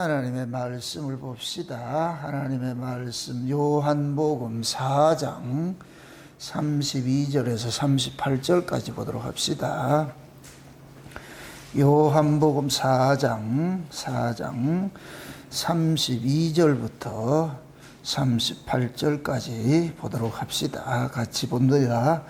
하나님의 말씀을 봅시다. 하나님의 말씀 요한복음 4장 32절에서 38절까지 보도록 합시다. 요한복음 4장 32절부터 38절까지 보도록 합시다. 같이 봅니다.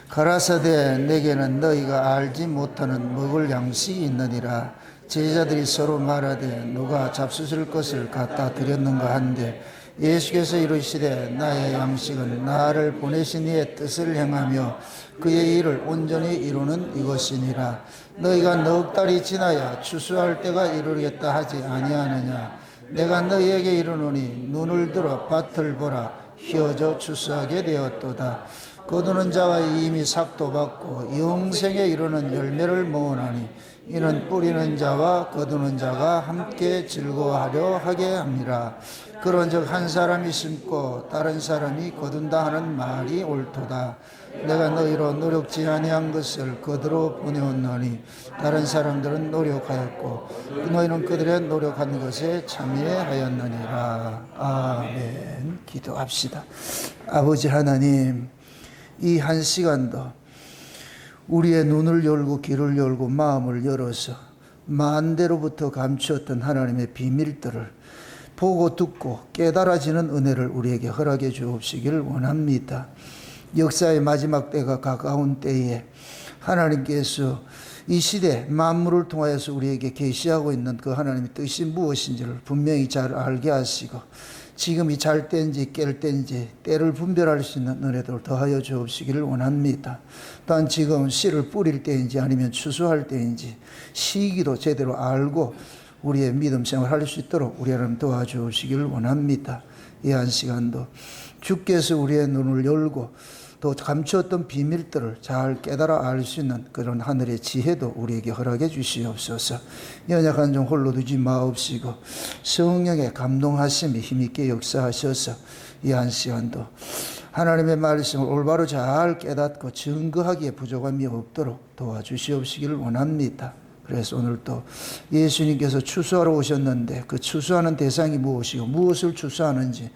가라사대 내게는 너희가 알지 못하는 먹을 양식이 있느니라. 제자들이 서로 말하되 누가 잡수실 것을 갖다 드렸는가 한데 예수께서 이르시되 나의 양식은 나를 보내신 이의 뜻을 행하며 그의 일을 온전히 이루는 이것이니라. 너희가 넉 달이 지나야 추수할 때가 이르겠다 하지 아니하느냐. 내가 너희에게 이르노니 눈을 들어 밭을 보라. 휘어져 추수하게 되었도다. 거두는 자가 이미 삭도 받고 영생에 이르는 열매를 모으나니 이는 뿌리는 자와 거두는 자가 함께 즐거워하려 하게 함이라. 그런즉 한 사람이 심고 다른 사람이 거둔다 하는 말이 옳도다. 내가 너희로 노력지 아니한 것을 그대로 보내었노니 다른 사람들은 노력하였고 너희는 그들의 노력한 것에 참여하였느니라. 아멘. 기도합시다. 아버지 하나님, 이 한 시간도 우리의 눈을 열고 귀를 열고 마음을 열어서 만대로부터 감추었던 하나님의 비밀들을 보고 듣고 깨달아지는 은혜를 우리에게 허락해 주옵시기를 원합니다. 역사의 마지막 때가 가까운 때에 하나님께서 이 시대 만물을 통하여서 우리에게 계시하고 있는 그 하나님의 뜻이 무엇인지를 분명히 잘 알게 하시고 지금이 잘 때인지 깰 때인지 때를 분별할 수 있는 은혜를 더하여 주옵시기를 원합니다. 또한 지금 씨를 뿌릴 때인지 아니면 추수할 때인지 시기도 제대로 알고 우리의 믿음 생활할 수 있도록 우리 하나님 도와주시기를 원합니다. 이 한 시간도 주께서 우리의 눈을 열고 또 감추었던 비밀들을 잘 깨달아 알 수 있는 그런 하늘의 지혜도 우리에게 허락해 주시옵소서. 연약한 종 홀로 두지 마옵시고 성령의 감동하심이 힘있게 역사하셔서 이 한 시간도 하나님의 말씀을 올바로 잘 깨닫고 증거하기에 부족함이 없도록 도와주시옵시기를 원합니다. 그래서 오늘 또 예수님께서 추수하러 오셨는데 그 추수하는 대상이 무엇이고 무엇을 추수하는지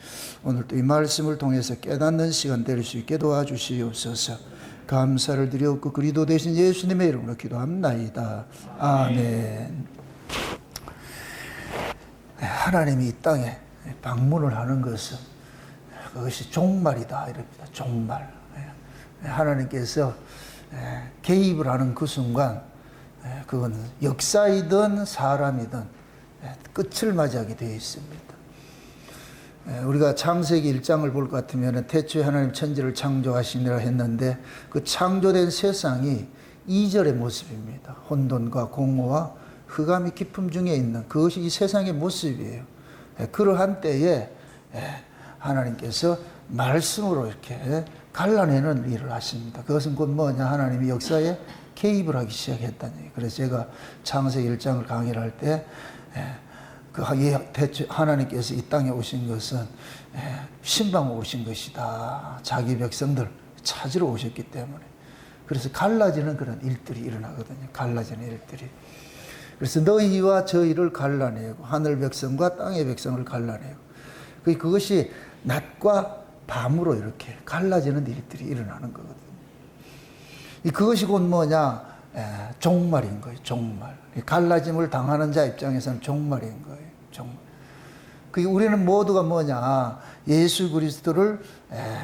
오늘 또 이 말씀을 통해서 깨닫는 시간 될 수 있게 도와주시옵소서. 감사를 드리옵고 그리스도 되신 예수님의 이름으로 기도합나이다. 아멘. 하나님이 이 땅에 방문을 하는 것은 그것이 종말이다 이럽니다. 종말. 하나님께서 개입을 하는 그 순간 그건 역사이든 사람이든 끝을 맞이하게 되어 있습니다. 우리가 창세기 1장을 볼 것 같으면 태초에 하나님 천지를 창조하시니라 했는데 그 창조된 세상이 2절의 모습입니다. 혼돈과 공허와 흑암이 깊음 중에 있는 그것이 이 세상의 모습이에요. 그러한 때에 하나님께서 말씀으로 이렇게 갈라내는 일을 하십니다. 그것은 곧 뭐냐, 하나님이 역사에 개입을 하기 시작했다는 얘기예요. 그래서 제가 창세기 1장을 강의를 할 때 하나님께서 이 땅에 오신 것은 신방으로 오신 것이다. 자기 백성들 찾으러 오셨기 때문에. 그래서 갈라지는 그런 일들이 일어나거든요. 갈라지는 일들이. 그래서 너희와 저희를 갈라내고 하늘 백성과 땅의 백성을 갈라내고 그것이 낮과 밤으로 이렇게 갈라지는 일들이 일어나는 거거든요. 그것이 곧 뭐냐? 종말인 거예요. 종말. 갈라짐을 당하는 자 입장에서는 종말인 거예요. 종말. 우리는 모두가 뭐냐? 예수 그리스도를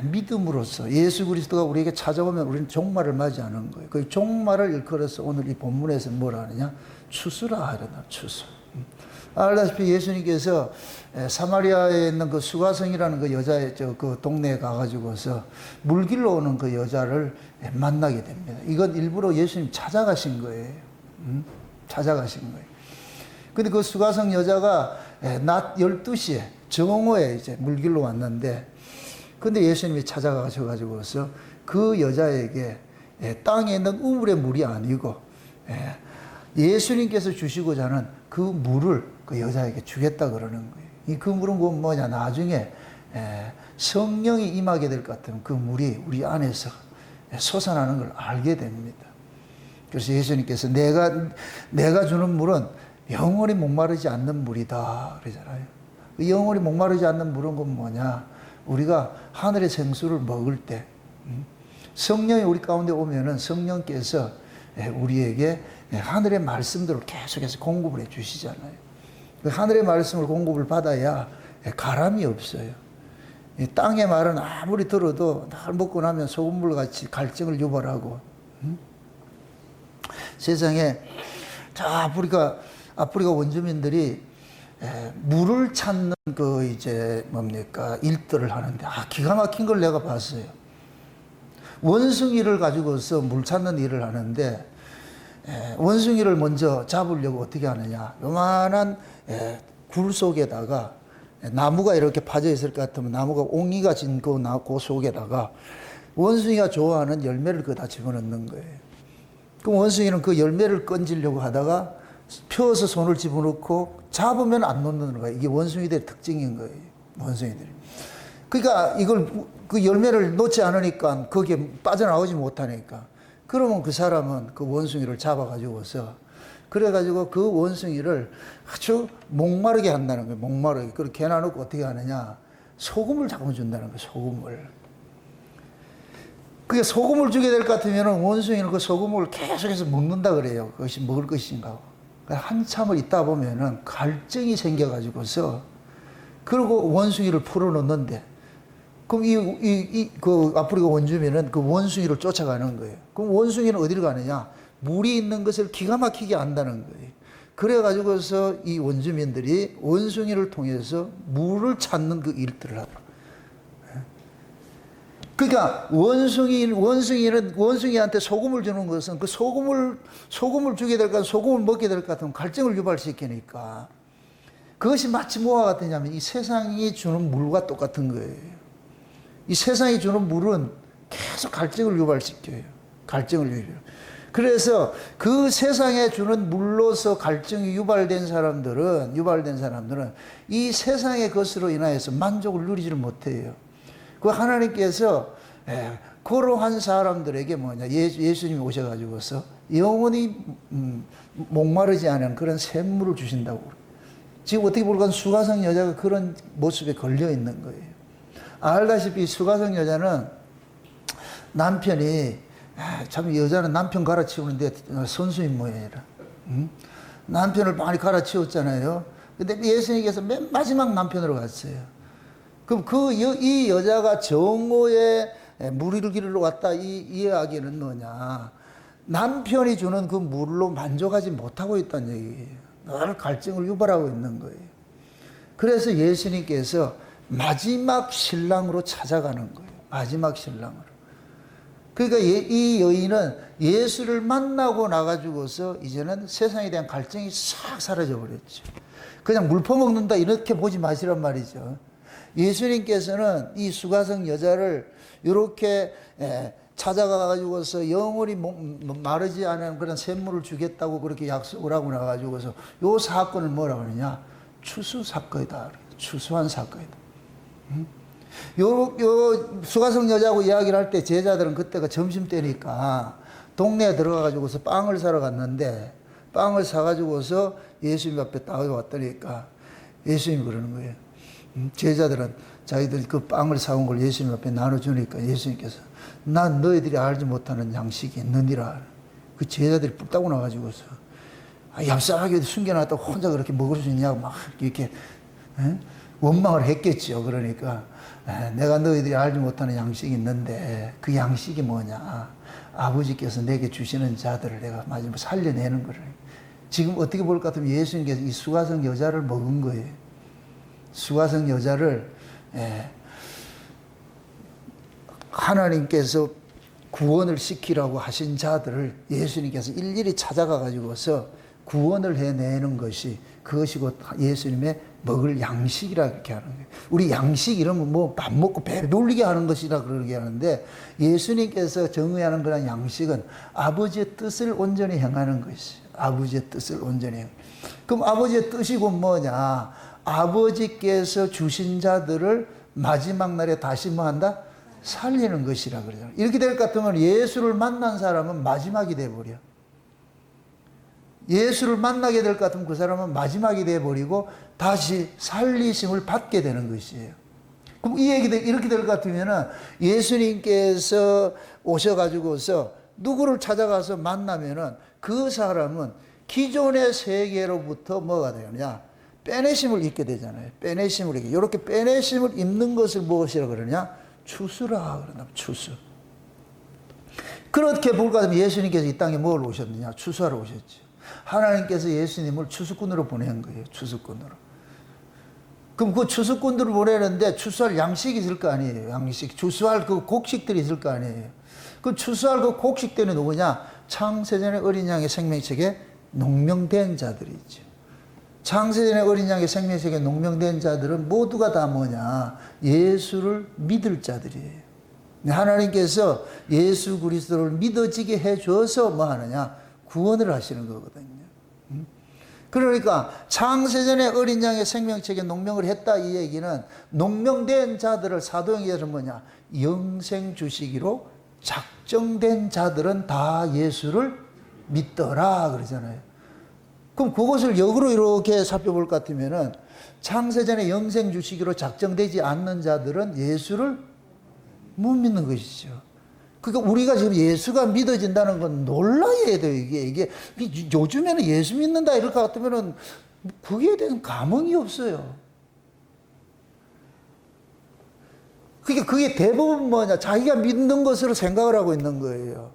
믿음으로써 예수 그리스도가 우리에게 찾아오면 우리는 종말을 맞이하는 거예요. 그 종말을 일컬어서 오늘 이 본문에서 뭐라 하느냐? 추수라 하려나, 추수. 알다시피 예수님께서 사마리아에 있는 그 수가성이라는 그 여자의 그 동네에 가가지고서 물길로 오는 그 여자를 만나게 됩니다. 이건 일부러 예수님 찾아가신 거예요. 찾아가신 거예요. 근데 그 수가성 여자가 낮 12시에 정오에 이제 물길로 왔는데 근데 예수님이 찾아가셔가지고서 그 여자에게 땅에 있는 우물의 물이 아니고 예수님께서 주시고자 하는 그 물을 그 여자에게 주겠다 그러는 거예요. 그 물은 뭐냐? 나중에 성령이 임하게 될 것 같으면 그 물이 우리 안에서 솟아나는 걸 알게 됩니다. 그래서 예수님께서 내가 주는 물은 영원히 목마르지 않는 물이다 그러잖아요. 영원히 목마르지 않는 물은 건 뭐냐? 우리가 하늘의 생수를 먹을 때 성령이 우리 가운데 오면은 성령께서 우리에게 하늘의 말씀들을 계속해서 공급을 해 주시잖아요. 하늘의 말씀을 공급을 받아야 가람이 없어요. 땅의 말은 아무리 들어도 날 먹고 나면 소금물같이 갈증을 유발하고, 세상에 저 아프리카 원주민들이 물을 찾는 그 이제 뭡니까 일들을 하는데 기가 막힌 걸 내가 봤어요. 원숭이를 가지고서 물 찾는 일을 하는데 원숭이를 먼저 잡으려고 어떻게 하느냐? 요만한 굴 속에다가 나무가 이렇게 파져 있을 것 같으면 나무가 옹이가 진 그 속에다가 원숭이가 좋아하는 열매를 그다 집어넣는 거예요. 그럼 원숭이는 그 열매를 건지려고 하다가 펴서 손을 집어넣고 잡으면 안 놓는 거예요. 이게 원숭이들의 특징인 거예요. 원숭이들이. 그러니까 이걸 그 열매를 놓지 않으니까 거기에 빠져나오지 못하니까 그러면 그 사람은 그 원숭이를 잡아가지고서 그래가지고 그 원숭이를 아주 목마르게 한다는 거예요. 목마르게. 그렇게 해놔놓고 어떻게 하느냐? 소금을 자꾸 준다는 거예요. 소금을. 그게 소금을 주게 될 것 같으면 원숭이는 그 소금을 계속해서 먹는다 그래요. 그것이 먹을 것인가. 한참을 있다 보면은 갈증이 생겨가지고서 그리고 원숭이를 풀어놓는데 그럼 그 아프리카 원주민은 그 원숭이를 쫓아가는 거예요. 그럼 원숭이는 어디로 가느냐? 물이 있는 것을 기가 막히게 안다는 거예요. 그래가지고서 이 원주민들이 원숭이를 통해서 물을 찾는 그 일들을 하더라고요. 그러니까 원숭이한테 소금을 주는 것은 그 소금을 주게 될까, 소금을 먹게 될 것 같으면 갈증을 유발시키니까 그것이 마치 뭐와 같으냐면 이 세상이 주는 물과 똑같은 거예요. 이 세상이 주는 물은 계속 갈증을 유발시켜요. 갈증을 유발. 그래서 그 세상에 주는 물로서 갈증이 유발된 사람들은 이 세상의 것으로 인하여서 만족을 누리지를 못해요. 그 하나님께서 그러한 사람들에게 뭐냐, 예수님이 오셔가지고서 영원히 목마르지 않은 그런 샘물을 주신다고. 지금 어떻게 볼까 수가성 여자가 그런 모습에 걸려 있는 거예요. 알다시피 수가성 여자는 남편이 참 여자는 남편 갈아치우는데 선수인 모양이라. 남편을 많이 갈아치웠잖아요. 근데 예수님께서 맨 마지막 남편으로 갔어요. 그럼 이 여자가 정오에 물을 기르러 왔다 이 이야기는 뭐냐? 남편이 주는 그 물로 만족하지 못하고 있다는 얘기예요. 늘 갈증을 유발하고 있는 거예요. 그래서 예수님께서 마지막 신랑으로 찾아가는 거예요. 마지막 신랑으로. 그러니까 이 여인은 예수를 만나고 나가지고서 이제는 세상에 대한 갈증이 싹 사라져 버렸죠. 그냥 물 퍼먹는다 이렇게 보지 마시란 말이죠. 예수님께서는 이 수가성 여자를 이렇게 찾아가가지고서 영원히 마르지 않은 그런 샘물을 주겠다고 그렇게 약속을 하고 나가지고서 요 사건을 뭐라고 하느냐? 추수 사건이다. 추수한 사건이다. 요 수가성 여자하고 이야기를 할 때 제자들은 그때가 점심때니까 동네에 들어가가지고서 빵을 사러 갔는데 빵을 사가지고서 예수님 앞에 딱 왔더니까 예수님이 그러는 거예요. 제자들은 자기들이 그 빵을 사온 걸 예수님 앞에 나눠주니까 예수님께서 난 너희들이 알지 못하는 양식이 있느니라. 그 제자들이 뿔 따고 나가지고서 얍삽하게 숨겨놨다고 혼자 그렇게 먹을 수 있냐고 막 이렇게 원망을 했겠죠. 그러니까 내가 너희들이 알지 못하는 양식이 있는데 그 양식이 뭐냐? 아버지께서 내게 주시는 자들을 내가 마지막에 살려내는 거를. 지금 어떻게 볼 것 같으면 예수님께서 이 수가성 여자를 먹은 거예요. 수가성 여자를 하나님께서 구원을 시키라고 하신 자들을 예수님께서 일일이 찾아가 가지고서 구원을 해내는 것이 그것이 곧 예수님의 먹을 양식이라 그렇게 하는 거예요. 우리 양식 이러면 뭐 밥 먹고 배 돌리게 하는 것이라 그러게 하는데 예수님께서 정의하는 그런 양식은 아버지의 뜻을 온전히 행하는 것이 아버지의 뜻을 온전히 행하는. 그럼 아버지의 뜻이 곧 뭐냐? 아버지께서 주신 자들을 마지막 날에 다시 뭐 한다? 살리는 것이라 그러잖아요. 이렇게 될 것 같으면 예수를 만난 사람은 마지막이 돼버려. 예수를 만나게 될 것 같으면 그 사람은 마지막이 되어버리고 다시 살리심을 받게 되는 것이에요. 그럼 이 얘기 이렇게 될 것 같으면은 예수님께서 오셔가지고서 누구를 찾아가서 만나면은 그 사람은 기존의 세계로부터 뭐가 되느냐? 빼내심을 입게 되잖아요. 빼내심을 입게. 이렇게 빼내심을 입는 것을 무엇이라 그러냐? 추수라 그런다. 추수. 그렇게 볼 것 같으면 예수님께서 이 땅에 뭘 오셨느냐? 추수하러 오셨죠. 하나님께서 예수님을 추수꾼으로 보낸 거예요. 추수꾼으로. 그럼 그 추수꾼들을 보내는데 추수할 양식이 있을 거 아니에요. 양식. 추수할 그 곡식들이 있을 거 아니에요. 그 추수할 그 곡식들이 누구냐? 창세전의 어린 양의 생명책에 농명된 자들이 있죠. 창세전의 어린 양의 생명책에 농명된 자들은 모두가 다 뭐냐? 예수를 믿을 자들이에요. 하나님께서 예수 그리스도를 믿어지게 해줘서 뭐 하느냐? 구원을 하시는 거거든요. 그러니까 창세전에 어린 양의 생명책에 농명을 했다 이 얘기는 농명된 자들을 사도행전에서 뭐냐? 영생 주시기로 작정된 자들은 다 예수를 믿더라 그러잖아요. 그럼 그것을 역으로 이렇게 살펴볼 것 같으면은 창세전에 영생 주시기로 작정되지 않는 자들은 예수를 못 믿는 것이죠. 그러니까 우리가 지금 예수가 믿어진다는 건 놀라야 돼요. 이게 요즘에는 예수 믿는다 이럴 것 같으면은 그게 대한 감흥이 없어요. 그게 대부분 뭐냐? 자기가 믿는 것으로 생각을 하고 있는 거예요.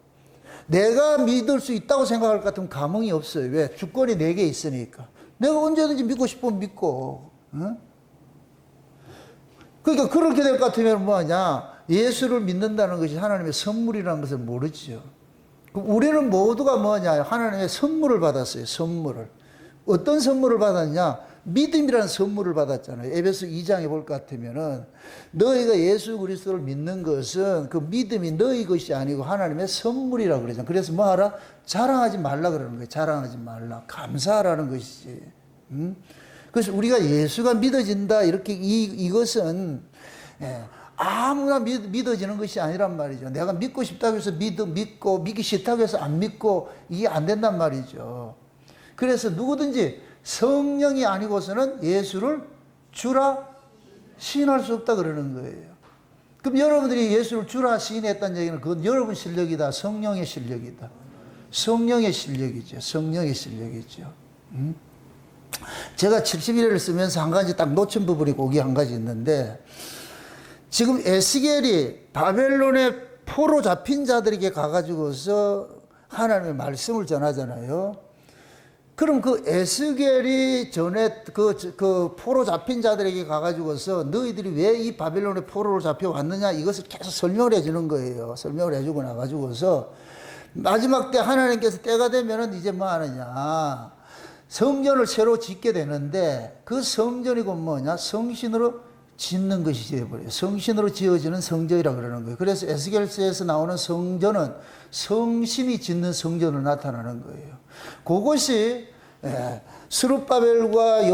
내가 믿을 수 있다고 생각할 것 같으면 감흥이 없어요. 왜? 주권이 내게 있으니까. 내가 언제든지 믿고 싶으면 믿고. 어? 그러니까 그렇게 될 것 같으면 뭐냐? 예수를 믿는다는 것이 하나님의 선물이라는 것을 모르죠. 우리는 모두가 뭐냐? 하나님의 선물을 받았어요. 선물을. 어떤 선물을 받았냐? 믿음이라는 선물을 받았잖아요. 에베소 2장에 볼 것 같으면은 너희가 예수 그리스도를 믿는 것은 그 믿음이 너희 것이 아니고 하나님의 선물이라고 그러잖아요. 그래서 뭐 하라? 자랑하지 말라 그러는 거예요. 자랑하지 말라. 감사하라는 것이지. 그래서 우리가 예수가 믿어진다 이렇게 이것은 아무나 믿어지는 것이 아니란 말이죠. 내가 믿고 싶다고 해서 믿고 믿기 싫다고 해서 안 믿고 이게 안 된단 말이죠. 그래서 누구든지 성령이 아니고서는 예수를 주라 시인할 수 없다 그러는 거예요. 그럼 여러분들이 예수를 주라 시인했다는 얘기는 그건 여러분 실력이다. 성령의 실력이다. 성령의 실력이죠. 성령의 실력이죠. 제가 71회를 쓰면서 한 가지 딱 놓친 부분이 거기 한 가지 있는데 지금 에스겔이 바벨론의 포로 잡힌 자들에게 가가지고서 하나님의 말씀을 전하잖아요. 그럼 그 에스겔이 전에 그 포로 잡힌 자들에게 가가지고서 너희들이 왜 이 바벨론의 포로로 잡혀왔느냐 이것을 계속 설명을 해주는 거예요. 설명을 해주고 나가지고서 마지막 때 하나님께서 때가 되면은 이제 뭐 하느냐. 성전을 새로 짓게 되는데 그 성전이 곧 뭐냐. 성신으로 짓는 것이 되어버려요. 성신으로 지어지는 성전이라고 그러는 거예요. 그래서 에스겔서에서 나오는 성전은 성신이 짓는 성전으로 나타나는 거예요. 그것이 스룹바벨과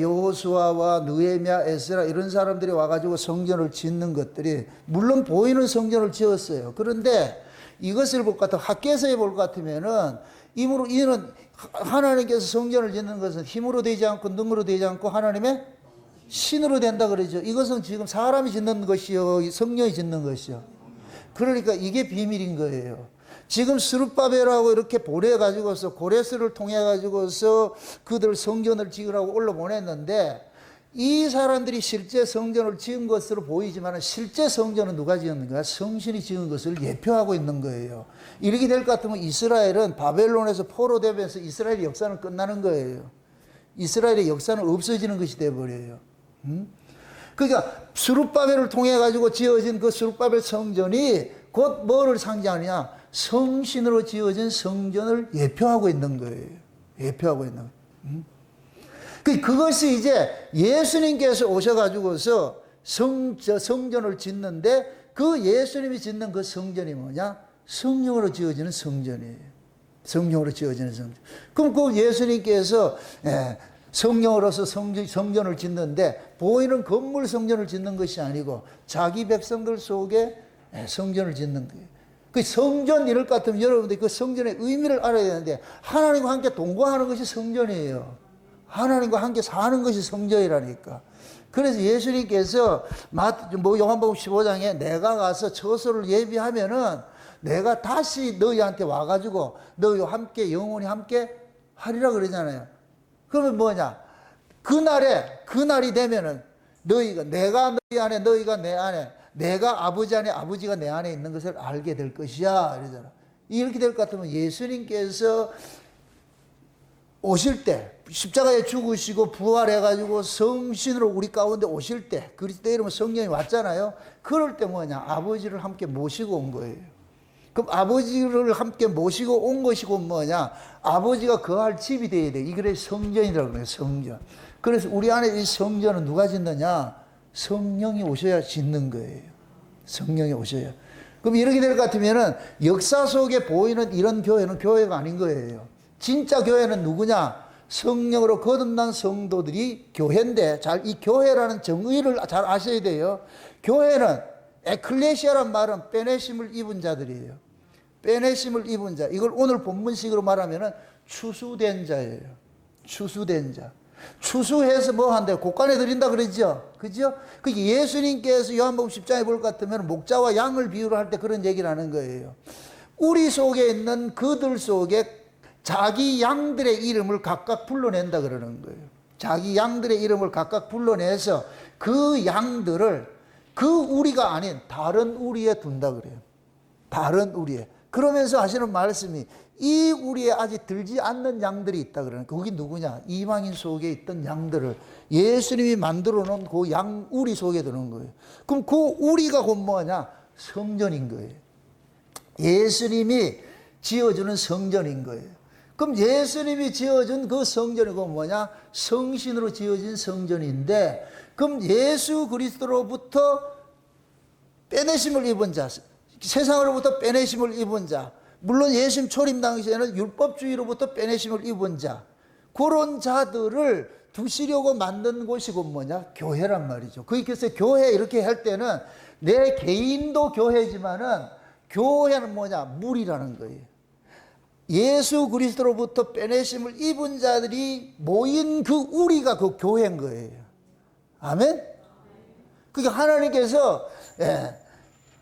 여호수아와 느헤미야, 에스라 이런 사람들이 와가지고 성전을 짓는 것들이 물론 보이는 성전을 지었어요. 그런데 이것을 볼 것 같아 학개서에 볼 것 같으면은 이는 하나님께서 성전을 짓는 것은 힘으로 되지 않고 능으로 되지 않고 하나님의 신으로 된다 그러죠. 이것은 지금 사람이 짓는 것이요, 성령이 짓는 것이요. 그러니까 이게 비밀인 거예요. 지금 스룹바벨하고 이렇게 보내가지고서 고레스를 통해가지고서 그들 성전을 지으라고 올라보냈는데 이 사람들이 실제 성전을 지은 것으로 보이지만 실제 성전은 누가 지었는가? 성신이 지은 것을 예표하고 있는 거예요. 이렇게 될 것 같으면 이스라엘은 바벨론에서 포로되면서 이스라엘의 역사는 끝나는 거예요. 이스라엘의 역사는 없어지는 것이 되어버려요. 그러니까 스룹바벨을 통해 가지고 지어진 그 스룹바벨 성전이 곧 뭐를 상징하느냐? 성신으로 지어진 성전을 예표하고 있는 거예요. 예표하고 있는 거예요. 그것이 이제 예수님께서 오셔가지고서 성전을 짓는데 그 예수님이 짓는 그 성전이 뭐냐? 성령으로 지어지는 성전이에요. 성령으로 지어지는 성전. 그럼 그 예수님께서 성령으로서 성전을 짓는데 보이는 건물 성전을 짓는 것이 아니고 자기 백성들 속에 성전을 짓는 거예요. 그 성전 이럴 것 같으면 여러분들이 그 성전의 의미를 알아야 되는데, 하나님과 함께 동거하는 것이 성전이에요. 하나님과 함께 사는 것이 성전이라니까. 그래서 예수님께서 요한복음 15장에 내가 가서 처소를 예비하면은 내가 다시 너희한테 와가지고 너희와 함께 영원히 함께 하리라 그러잖아요. 그러면 뭐냐? 그날이 되면은 내가 너희 안에, 너희가 내 안에, 내가 아버지 안에, 아버지가 내 안에 있는 것을 알게 될 것이야. 이러잖아. 이렇게 될 것 같으면 예수님께서 오실 때, 십자가에 죽으시고 부활해가지고 성신으로 우리 가운데 오실 때, 그리스도 이름으로 성령이 왔잖아요. 그럴 때 뭐냐? 아버지를 함께 모시고 온 거예요. 그럼 아버지를 함께 모시고 온 것이고 뭐냐? 아버지가 거할 집이 되어야 돼. 이게 성전이라고 그래요. 성전. 그래서 우리 안에 이 성전은 누가 짓느냐? 성령이 오셔야 짓는 거예요. 성령이 오셔야. 그럼 이렇게 될 것 같으면은 역사 속에 보이는 이런 교회는 교회가 아닌 거예요. 진짜 교회는 누구냐? 성령으로 거듭난 성도들이 교회인데, 이 교회라는 정의를 잘 아셔야 돼요. 교회는 에클레시아란 말은 빼내심을 입은 자들이에요. 빼내심을 입은 자. 이걸 오늘 본문식으로 말하면은 추수된 자예요. 추수된 자. 추수해서 뭐 한대요? 곡간에 드린다 그러죠? 그죠? 그 예수님께서 요한복음 10장에 볼 것 같으면 목자와 양을 비유를 할 때 그런 얘기를 하는 거예요. 우리 속에 있는 그들 속에 자기 양들의 이름을 각각 불러낸다 그러는 거예요. 자기 양들의 이름을 각각 불러내서 그 양들을 그 우리가 아닌 다른 우리에 둔다 그래요. 다른 우리에. 그러면서 하시는 말씀이 이 우리에 아직 들지 않는 양들이 있다 그러는 거예요. 그게 누구냐? 이방인 속에 있던 양들을 예수님이 만들어 놓은 그 양 우리 속에 드는 거예요. 그럼 그 우리가 곧 뭐냐? 성전인 거예요. 예수님이 지어주는 성전인 거예요. 그럼 예수님이 지어준 그 성전이고 뭐냐? 성신으로 지어진 성전인데, 그럼 예수 그리스도로부터 빼내심을 입은 자, 세상으로부터 빼내심을 입은 자, 물론 예수님 초림 당시에는 율법주의로부터 빼내심을 입은 자, 그런 자들을 두시려고 만든 곳이고 뭐냐? 교회란 말이죠. 그래서 교회 이렇게 할 때는 내 개인도 교회지만은 교회는 뭐냐? 무리라는 거예요. 예수 그리스도로부터 빼내심을 입은 자들이 모인 그 우리가 그 교회인 거예요. 아멘? 그게 하나님께서,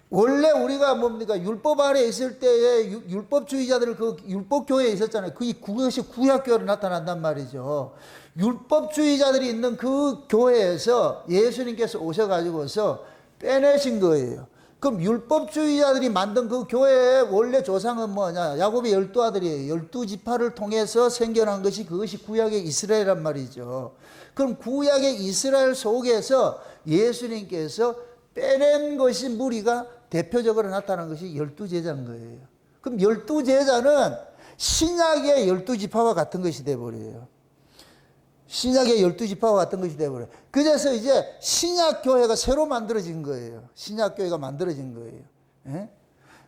원래 우리가 뭡니까? 율법 아래 있을 때에 율법주의자들 그 율법교회에 있었잖아요. 그것이 구약교회로 나타난단 말이죠. 율법주의자들이 있는 그 교회에서 예수님께서 오셔가지고서 빼내신 거예요. 그럼 율법주의자들이 만든 그 교회의 원래 조상은 뭐냐? 야곱의 12아들이에요. 12지파를 통해서 생겨난 것이 그것이 구약의 이스라엘이란 말이죠. 그럼 구약의 이스라엘 속에서 예수님께서 빼낸 것이 무리가 대표적으로 나타난 것이 12제자인 거예요. 그럼 12제자는 신약의 12지파와 같은 것이 되어버려요. 신약의 12지파와 같은 것이 되어버려요. 그래서 이제 신약교회가 새로 만들어진 거예요. 신약교회가 만들어진 거예요. 예?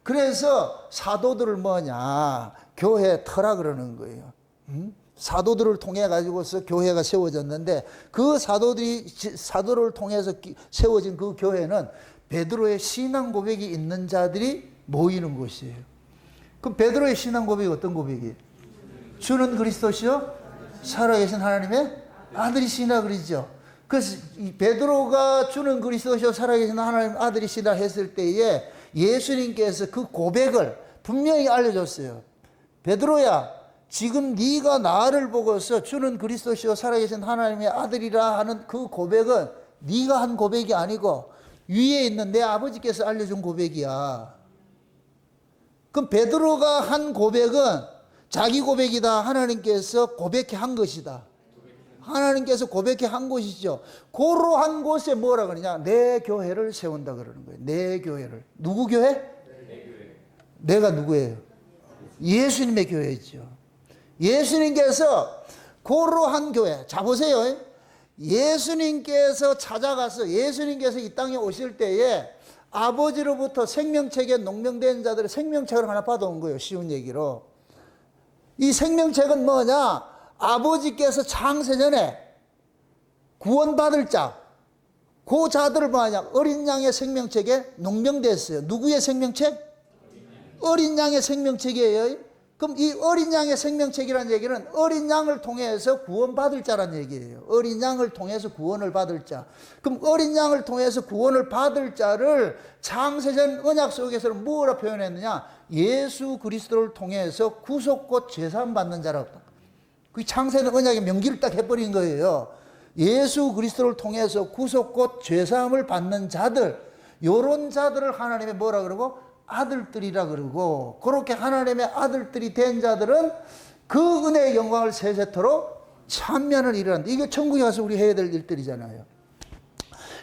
그래서 사도들을 뭐냐? 교회 터라 그러는 거예요. 사도들을 통해 가지고서 교회가 세워졌는데, 그 사도를 통해서 세워진 그 교회는 베드로의 신앙 고백이 있는 자들이 모이는 곳이에요. 그럼 베드로의 신앙 고백이 어떤 고백이에요? 주는 그리스도시요 살아계신 하나님의 아들이시나 그러죠. 그래서 이 베드로가 주는 그리스도시요 살아계신 하나님 아들이시다 했을 때에 예수님께서 그 고백을 분명히 알려줬어요. 베드로야, 지금 네가 나를 보고서 주는 그리스도시요 살아계신 하나님의 아들이라 하는 그 고백은 네가 한 고백이 아니고 위에 있는 내 아버지께서 알려준 고백이야. 그럼 베드로가 한 고백은 자기 고백이다. 하나님께서 고백해 한 것이다. 하나님께서 고백해 한 곳이죠. 그러한 곳에 뭐라 그러냐? 내 교회를 세운다 그러는 거예요. 내 교회를. 누구 교회? 내 교회. 내가 누구예요? 예수님의 교회죠. 예수님께서 그러한 교회. 자 보세요. 예수님께서 찾아가서 예수님께서 이 땅에 오실 때에 아버지로부터 생명책에 농명된 자들의 생명책을 하나 받아온 거예요. 쉬운 얘기로. 이 생명책은 뭐냐? 아버지께서 창세전에 구원받을 자, 그 자들을 뭐하냐? 어린 양의 생명책에 농명됐어요. 누구의 생명책? 어린 양의 생명책이에요. 그럼 이 어린 양의 생명책이라는 얘기는 어린 양을 통해서 구원받을 자라는 얘기예요. 어린 양을 통해서 구원을 받을 자. 그럼 어린 양을 통해서 구원을 받을 자를 창세전 언약 속에서는 뭐라 표현했느냐? 예수 그리스도를 통해서 구속 곧 죄사함 받는 자라고. 그 창세전 언약의 명기를 딱 해버린 거예요. 예수 그리스도를 통해서 구속 곧 죄사함을 받는 자들, 요런 자들을 하나님이 뭐라 그러고? 아들들이라 그러고, 그렇게 하나님의 아들들이 된 자들은 그 은혜의 영광을 세세토록 참여하는 일을 하는데, 이게 천국에 가서 우리 해야 될 일들이잖아요.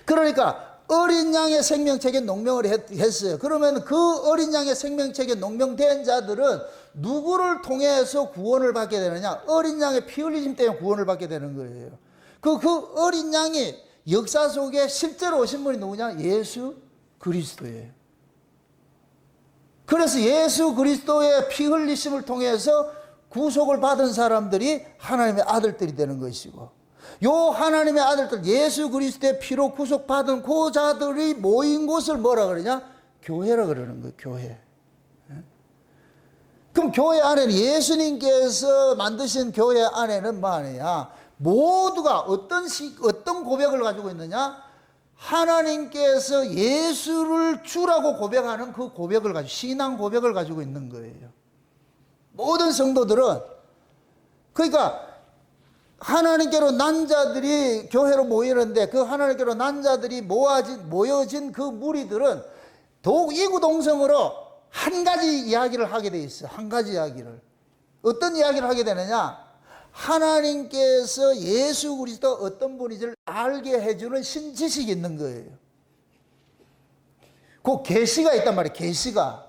그러니까 어린 양의 생명책에 농명을 했어요. 그러면 그 어린 양의 생명책에 농명된 자들은 누구를 통해서 구원을 받게 되느냐? 어린 양의 피 흘리심 때문에 구원을 받게 되는 거예요. 그 어린 양이 역사 속에 실제로 오신 분이 누구냐? 예수 그리스도예요. 그래서 예수 그리스도의 피 흘리심을 통해서 구속을 받은 사람들이 하나님의 아들들이 되는 것이고, 요 하나님의 아들들, 예수 그리스도의 피로 구속받은 그 자들이 모인 곳을 뭐라 그러냐? 교회라 그러는 거예요. 교회. 그럼 교회 안에는, 예수님께서 만드신 교회 안에는 뭐 아니냐? 모두가 어떤 고백을 가지고 있느냐? 하나님께서 예수를 주라고 고백하는 그 고백을 가지고, 신앙 고백을 가지고 있는 거예요. 모든 성도들은. 그러니까 하나님께로 난 자들이 교회로 모이는데, 그 하나님께로 난 자들이 모여진 그 무리들은 더욱 이구동성으로 한 가지 이야기를 하게 돼 있어. 한 가지 이야기를. 어떤 이야기를 하게 되느냐? 하나님께서 예수 그리스도 어떤 분인지를 알게 해주는 신지식이 있는 거예요. 그 계시가 있단 말이에요. 계시가.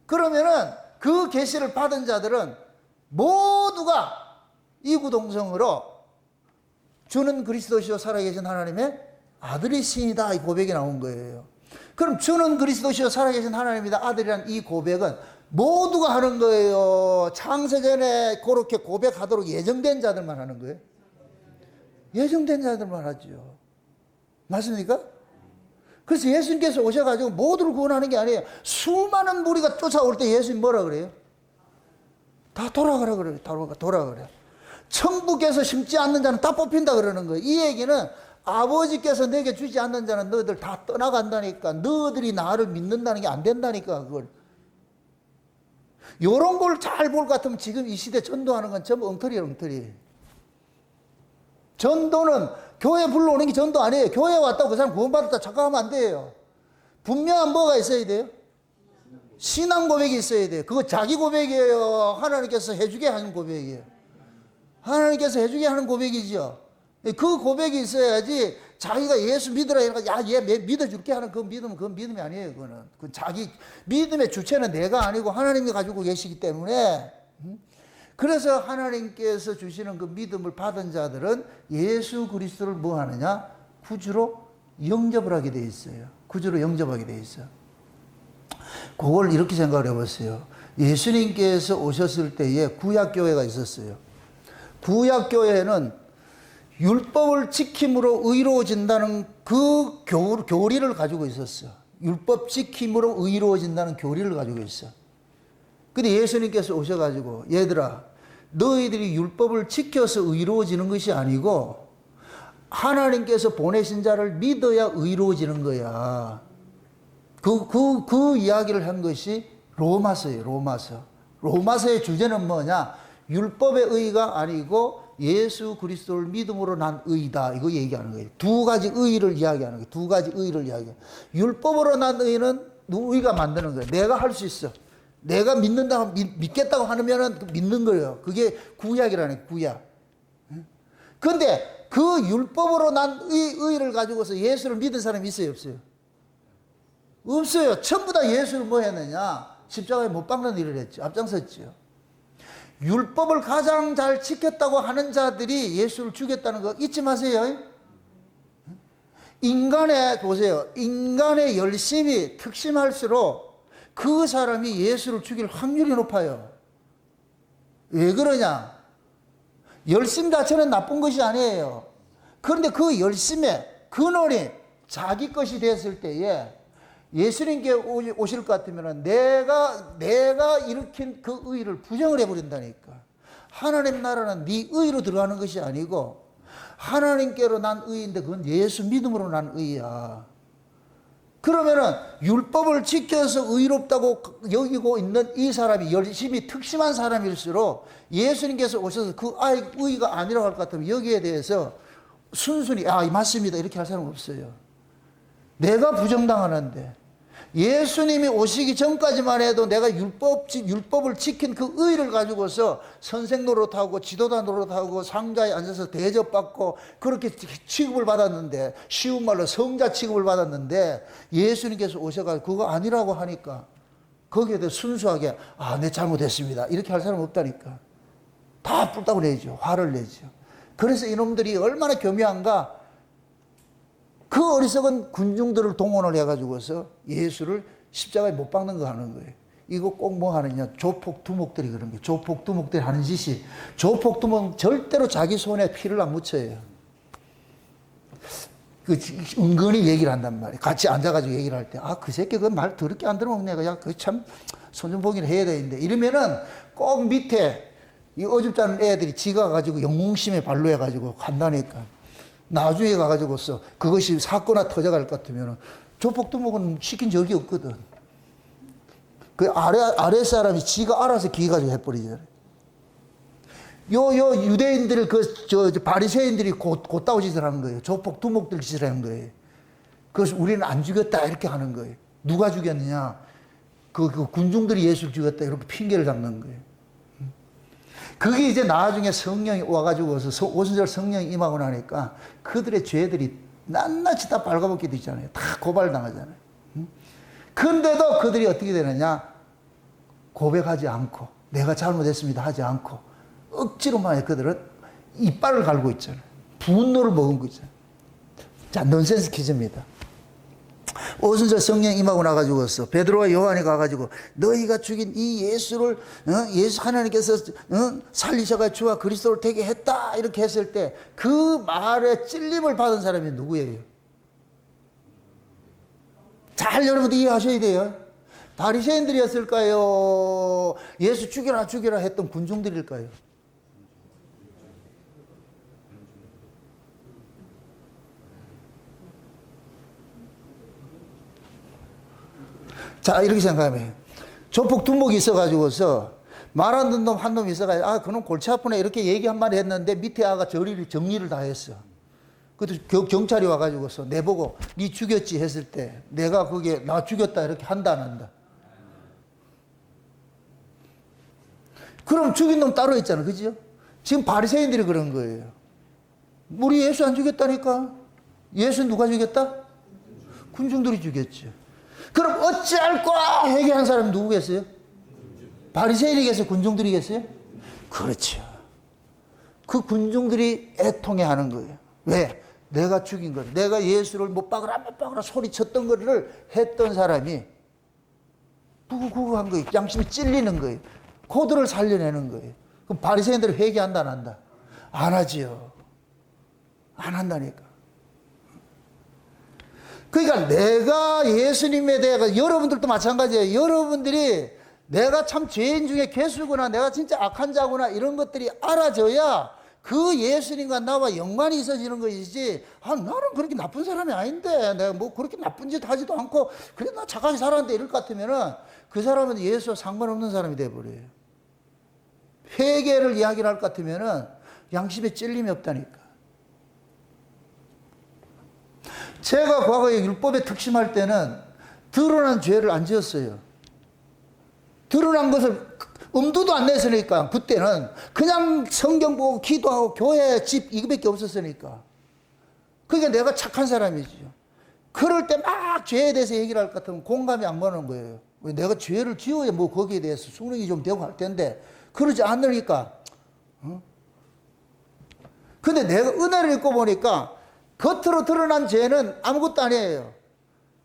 그러면은 그 계시를 받은 자들은 모두가 이구동성으로 주는 그리스도시요 살아계신 하나님의 아들이시니다, 이 고백이 나온 거예요. 그럼 주는 그리스도시요 살아계신 하나님이다 아들이란 이 고백은 모두가 하는 거예요? 창세전에 그렇게 고백하도록 예정된 자들만 하는 거예요? 예정된 자들만 하죠. 맞습니까? 그래서 예수님께서 오셔가지고 모두를 구원하는 게 아니에요. 수많은 무리가 쫓아올 때 예수님 뭐라 그래요? 다 돌아가라 그래요. 돌아가라 그래요. 천국에서 심지 않는 자는 다 뽑힌다 그러는 거예요. 이 얘기는 아버지께서 내게 주지 않는 자는 너희들 다 떠나간다니까, 너희들이 나를 믿는다는 게 안 된다니까. 그걸 요런 걸 잘 볼 것 같으면 지금 이 시대 전도하는 건 전부 엉터리예요, 엉터리. 전도는 교회 불러오는 게 전도 아니에요. 교회 왔다고 그 사람 구원받았다 착각하면 안 돼요. 분명한 뭐가 있어야 돼요? 신앙 고백이 있어야 돼요. 그거 자기 고백이에요? 하나님께서 해주게 하는 고백이에요? 하나님께서 해주게 하는 고백이죠. 그 고백이 있어야지 자기가 예수 믿으라 이러니까 야, 얘 믿어줄게 하는 그 믿음이 아니에요. 그건 자기 믿음의 주체는 내가 아니고 하나님이 가지고 계시기 때문에. 그래서 하나님께서 주시는 그 믿음을 받은 자들은 예수 그리스도를 뭐 하느냐? 구주로 영접을 하게 돼 있어요. 구주로 영접하게 돼 있어요. 그걸 이렇게 생각을 해보세요. 예수님께서 오셨을 때에 구약교회가 있었어요. 구약교회는 율법을 지킴으로 의로워진다는 그 교리를 가지고 있었어. 율법 지킴으로 의로워진다는 교리를 가지고 있어. 근데 예수님께서 오셔가지고 얘들아, 너희들이 율법을 지켜서 의로워지는 것이 아니고 하나님께서 보내신 자를 믿어야 의로워지는 거야. 그 이야기를 한 것이 로마서예요. 로마서의 주제는 뭐냐? 율법의 의가 아니고 예수 그리스도를 믿음으로 난 의다, 이거 얘기하는 거예요. 두 가지 의를 이야기하는 거예요. 두 가지 의를 이야기해요. 율법으로 난 의는 의가 만드는 거예요. 내가 할 수 있어. 내가 믿겠다고 하면은 믿는 거예요. 그게 구약이라는 거예요. 구약. 근데 그 율법으로 난 의를 가지고서 예수를 믿은 사람이 있어요, 없어요? 없어요. 전부 다 예수를 뭐 했느냐? 십자가에 못 박는 일을 했죠. 앞장섰죠. 율법을 가장 잘 지켰다고 하는 자들이 예수를 죽였다는 거 잊지 마세요. 보세요. 인간의 열심이 특심할수록 그 사람이 예수를 죽일 확률이 높아요. 왜 그러냐? 열심 자체는 나쁜 것이 아니에요. 그런데 그 열심의 근원이 자기 것이 됐을 때에 예수님께 오실 것 같으면 내가 일으킨 그 의를 부정을 해버린다니까. 하나님 나라는 네 의로 들어가는 것이 아니고 하나님께로 난 의인데 그건 예수 믿음으로 난 의야. 그러면은 율법을 지켜서 의롭다고 여기고 있는 이 사람이 열심히 특심한 사람일수록 예수님께서 오셔서 그 의가 아니라고 할 것 같으면 여기에 대해서 순순히 맞습니다 이렇게 할 사람은 없어요. 내가 부정당하는데 예수님이 오시기 전까지만 해도 내가 율법을 지킨 그 의를 가지고서 선생 노릇하고 지도자 노릇하고 상자에 앉아서 대접받고 그렇게 취급을 받았는데, 쉬운 말로 성자 취급을 받았는데 예수님께서 오셔가지고 그거 아니라고 하니까 거기에 대해 순수하게 내 잘못했습니다 이렇게 할 사람은 없다니까. 다 뿔따고 내죠. 화를 내죠. 그래서 이놈들이 얼마나 교묘한가. 그 어리석은 군중들을 동원을 해가지고서 예수를 십자가에 못 박는 거 하는 거예요. 이거 꼭 뭐 하느냐. 조폭두목들이 그런 거예요. 조폭두목들이 하는 짓이, 조폭두목 절대로 자기 손에 피를 안 묻혀요. 그 은근히 얘기를 한단 말이에요. 같이 앉아가지고 얘기를 할 때, 그 새끼 그 말 더럽게 안 들어먹네. 야, 그 참 손 좀 보기는 해야 되는데. 이러면은 꼭 밑에 이 어줍잖은 애들이 지가 가지고 영웅심에 발로 해가지고 간다니까. 나중에 가가지고서 그것이 사건화 터져갈 것 같으면 조폭두목은 시킨 적이 없거든. 그 아래 사람이 지가 알아서 기가지고 해버리잖아요. 요 유대인들 바리새인들이 곧다고 짓을 하는 거예요. 조폭두목들 짓을 하는 거예요. 그래서 우리는 안 죽였다 이렇게 하는 거예요. 누가 죽였느냐? 그 군중들이 예수를 죽였다 이렇게 핑계를 잡는 거예요. 그게 이제 나중에 성령이 와가지고서 오순절 성령이 임하고 나니까 그들의 죄들이 낱낱이 다 발가벗게 되잖아요. 다 고발당하잖아요. 근데도 그들이 어떻게 되느냐? 고백하지 않고 내가 잘못했습니다 하지 않고 억지로만 그들은 이빨을 갈고 있잖아요. 분노를 머금고 있잖아요. 자, 넌센스 퀴즈입니다. 오순절 성령 임하고 나가지고서 베드로와 요한이 가가지고 너희가 죽인 이 예수를 예수 하나님께서 살리셔가 주와 그리스도를 되게 했다 이렇게 했을 때 그 말에 찔림을 받은 사람이 누구예요? 잘 여러분들 이해하셔야 돼요. 바리새인들이었을까요? 예수 죽여라 했던 군중들일까요? 자, 이렇게 생각하면 조폭두목이 있어가지고서 말 안 듣는 놈 한 놈이 있어가지고 그놈 골치 아프네 이렇게 얘기 한마디 했는데 밑에 아가 정리를 다 했어. 그것도 경찰이 와가지고서 내보고 니 죽였지 했을 때 내가 그게 나 죽였다 이렇게 한다 안 한다? 그럼 죽인 놈 따로 있잖아. 그죠? 지금 바리새인들이 그런 거예요. 우리 예수 안 죽였다니까? 예수 누가 죽였다? 군중들이 죽였죠. 그럼 어찌할 거야 회개한 사람이 누구겠어요? 바리새인이겠어요? 군중들이겠어요? 그렇죠. 그 군중들이 애통해 하는 거예요. 왜? 내가 죽인 것, 내가 예수를 못 박으라 소리쳤던 거를 했던 사람이 부구한 거예요. 양심이 찔리는 거예요. 코드를 살려내는 거예요. 그럼 바리새인들이 회개한다 안 한다? 안 하지요. 안 한다니까. 그러니까 내가 예수님에 대해 여러분들도 마찬가지예요. 여러분들이 내가 참 죄인 중에 괴수구나, 내가 진짜 악한 자구나 이런 것들이 알아져야 그 예수님과 나와 연관이 있어지는 것이지 나는 그렇게 나쁜 사람이 아닌데 내가 뭐 그렇게 나쁜 짓 하지도 않고 그래 나 착하게 살았는데 이럴 것 같으면은 그 사람은 예수와 상관없는 사람이 돼버려요. 회개를 이야기를 할 것 같으면은 양심에 찔림이 없다니까. 제가 과거에 율법에 특심할 때는 드러난 죄를 안 지었어요. 드러난 것을 엄두도 안 냈으니까 그때는 그냥 성경 보고 기도하고 교회 집 이거밖에 없었으니까. 그러니까 내가 착한 사람이죠. 그럴 때 막 죄에 대해서 얘기를 할 것 같으면 공감이 안 가는 거예요. 내가 죄를 지어야 뭐 거기에 대해서 수긍이 좀 되고 할 텐데 그러지 않으니까. 근데 내가 은혜를 읽고 보니까 겉으로 드러난 죄는 아무것도 아니에요.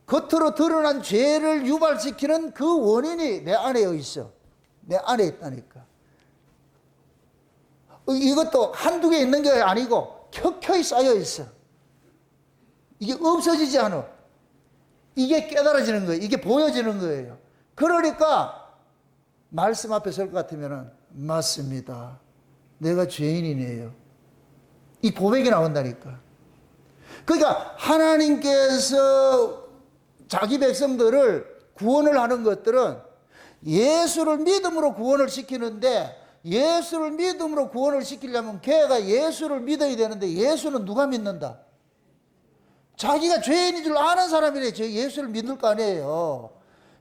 겉으로 드러난 죄를 유발시키는 그 원인이 내 안에 있어. 내 안에 있다니까. 이것도 한두 개 있는 게 아니고 켜켜이 쌓여 있어. 이게 없어지지 않아. 이게 깨달아지는 거예요. 이게 보여지는 거예요. 그러니까 말씀 앞에 설 것 같으면 맞습니다. 내가 죄인이네요. 이 고백이 나온다니까. 그러니까 하나님께서 자기 백성들을 구원을 하는 것들은 예수를 믿음으로 구원을 시키는데, 예수를 믿음으로 구원을 시키려면 걔가 예수를 믿어야 되는데, 예수는 누가 믿는다? 자기가 죄인인 줄 아는 사람이래 예수를 믿을 거 아니에요.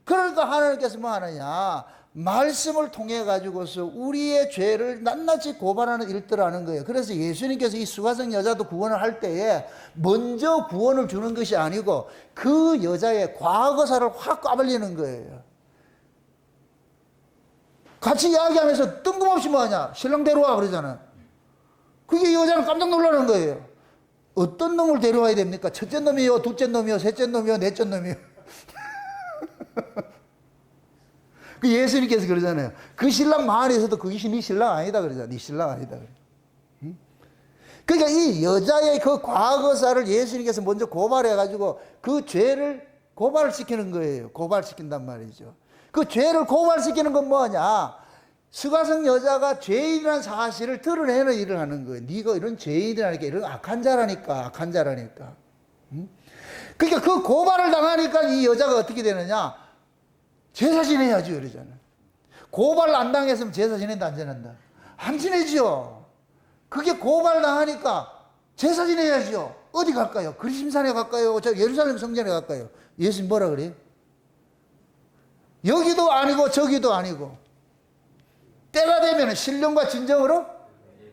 그러니까 하나님께서 뭐 하느냐, 말씀을 통해 가지고서 우리의 죄를 낱낱이 고발하는 일들을 하는 거예요. 그래서 예수님께서 이 수가성 여자도 구원을 할 때에 먼저 구원을 주는 것이 아니고 그 여자의 과거사를 확 까발리는 거예요. 같이 이야기하면서 뜬금없이 뭐하냐, 신랑 데려와 그러잖아. 그게 여자는 깜짝 놀라는 거예요. 어떤 놈을 데려와야 됩니까? 첫째 놈이요, 둘째 놈이요, 셋째 놈이요, 넷째 놈이요. 그 예수님께서 그러잖아요. 그 신랑 마을에서도 그것이 네 신랑 아니다 그러잖아. 네 신랑 아니다 그래. 응? 그러니까 이 여자의 그 과거사를 예수님께서 먼저 고발해가지고 그 죄를 고발시키는 거예요. 고발시킨단 말이죠. 그 죄를 고발시키는 건 뭐냐? 수가성 여자가 죄인이라는 사실을 드러내는 일을 하는 거예요. 네가 이런 죄인이라니까, 이런 악한 자라니까, 악한 자라니까. 응? 그러니까 그 고발을 당하니까 이 여자가 어떻게 되느냐? 제사 지내야죠, 이러잖아요. 고발 안 당했으면 제사 지낸다, 안 지낸다? 안 지내죠. 그게 고발 당하니까 제사 지내야죠. 어디 갈까요? 그리심산에 갈까요? 저 예루살렘 성전에 갈까요? 예수님 뭐라 그래요? 여기도 아니고 저기도 아니고 때가 되면 신령과 진정으로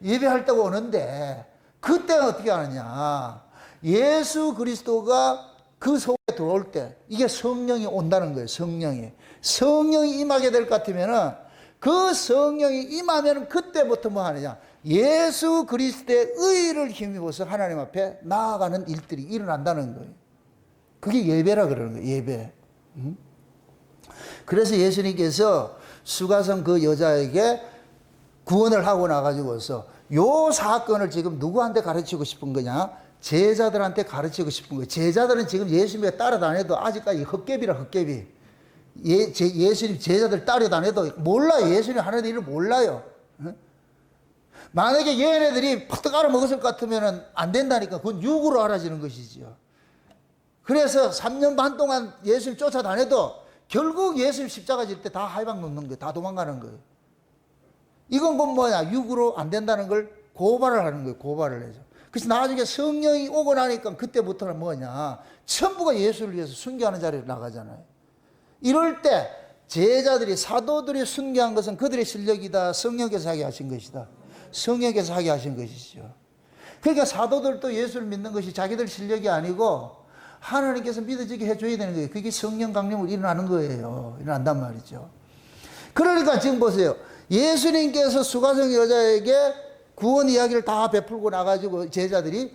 예배할 때가 오는데 그때는 어떻게 하느냐? 예수 그리스도가 그 속에 들어올 때 이게 성령이 온다는 거예요. 성령이 임하게 될 것 같으면은 그 성령이 임하면 그때부터 뭐 하느냐? 예수 그리스도의 의를 힘입어서 하나님 앞에 나아가는 일들이 일어난다는 거예요. 그게 예배라 그러는 거예요. 예배. 그래서 예수님께서 수가성 그 여자에게 구원을 하고 나가지고서 요 사건을 지금 누구한테 가르치고 싶은 거냐? 제자들한테 가르치고 싶은 거예요. 제자들은 지금 예수님에 따라다녀도 아직까지 헛개비라, 헛개비. 예수님 제자들 따라다녀도 몰라요. 예수님 하는 일을 몰라요. 만약에 얘네들이 팍떡 알아먹었을 것 같으면 안 된다니까. 그건 육으로 알아지는 것이지요. 그래서 3년 반 동안 예수님 쫓아다녀도 결국 예수님 십자가 질 때 다 하이방 놓는 거예요. 다 도망가는 거예요. 이건 그 뭐냐? 육으로 안 된다는 걸 고발을 하는 거예요. 고발을 해서. 그래서 나중에 성령이 오고 나니까 그때부터는 뭐냐? 전부가 예수를 위해서 순교하는 자리로 나가잖아요. 이럴 때 제자들이, 사도들이 순교한 것은 그들의 실력이다. 성령께서 하게 하신 것이다. 성령께서 하게 하신 것이죠. 그러니까 사도들도 예수를 믿는 것이 자기들 실력이 아니고 하나님께서 믿어지게 해줘야 되는 거예요. 그게 성령 강림으로 일어나는 거예요. 일어난단 말이죠. 그러니까 지금 보세요. 예수님께서 수가성 여자에게 구원 이야기를 다 베풀고 나가지고 제자들이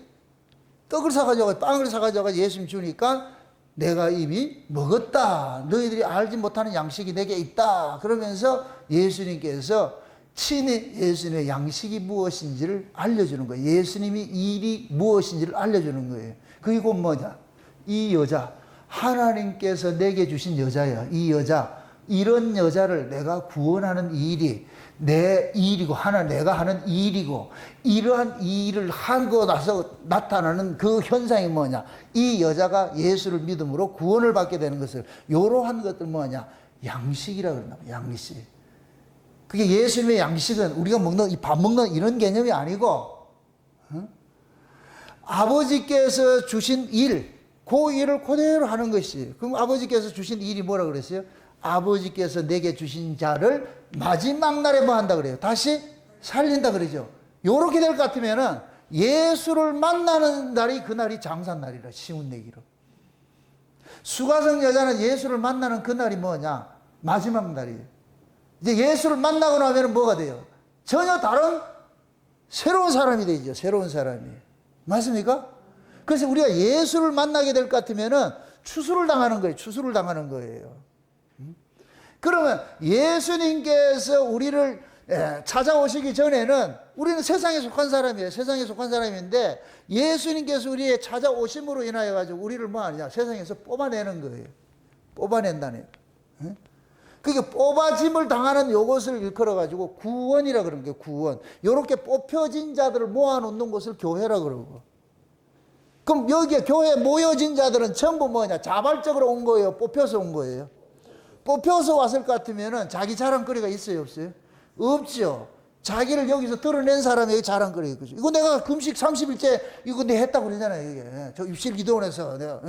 떡을 사가지고 빵을 사가지고 예수님 주니까 내가 이미 먹었다. 너희들이 알지 못하는 양식이 내게 있다. 그러면서 예수님께서 친히 예수님의 양식이 무엇인지를 알려주는 거예요. 예수님이 일이 무엇인지를 알려주는 거예요. 그게 곧 뭐냐? 이 여자, 하나님께서 내게 주신 여자야. 이 여자, 이런 여자를 내가 구원하는 일이 내 일이고 내가 하는 일이고, 이러한 일을 하고 나서 나타나는 그 현상이 뭐냐? 이 여자가 예수를 믿음으로 구원을 받게 되는 것을, 이러한 것들 뭐냐? 양식이라고 그런다. 양식. 그게 예수님의 양식은 우리가 먹는, 밥 먹는 이런 개념이 아니고, 아버지께서 주신 일, 그 일을 그대로 하는 것이. 그럼 아버지께서 주신 일이 뭐라 그랬어요? 아버지께서 내게 주신 자를 마지막 날에 뭐 한다 그래요? 다시 살린다 그러죠. 요렇게 될 것 같으면은 예수를 만나는 날이 그날이 장사날이라, 쉬운 얘기로. 수가성 여자는 예수를 만나는 그날이 뭐냐? 마지막 날이에요. 이제 예수를 만나고 나면 뭐가 돼요? 전혀 다른 새로운 사람이 되죠. 새로운 사람이. 맞습니까? 그래서 우리가 예수를 만나게 될 것 같으면은 추수를 당하는 거예요. 추수를 당하는 거예요. 그러면 예수님께서 우리를 찾아오시기 전에는 우리는 세상에 속한 사람이에요. 세상에 속한 사람인데 예수님께서 우리의 찾아오심으로 인하여 가지고 우리를 뭐 하느냐? 세상에서 뽑아내는 거예요. 뽑아낸다네. 그게 뽑아짐을 당하는 요것을 일컬어 가지고 구원이라 그러는 거예요. 구원. 요렇게 뽑혀진 자들을 모아놓는 곳을 교회라 그러고. 그럼 여기에 교회에 모여진 자들은 전부 뭐냐? 자발적으로 온 거예요. 뽑혀서 온 거예요. 뽑혀서 왔을 것 같으면은 자기 자랑거리가 있어요, 없어요? 없죠. 자기를 여기서 드러낸 사람이 자랑거리가 있죠. 이거 내가 금식 30일째 이거 내가 했다고 그러잖아요, 이게. 저 입실 기도원에서 내가.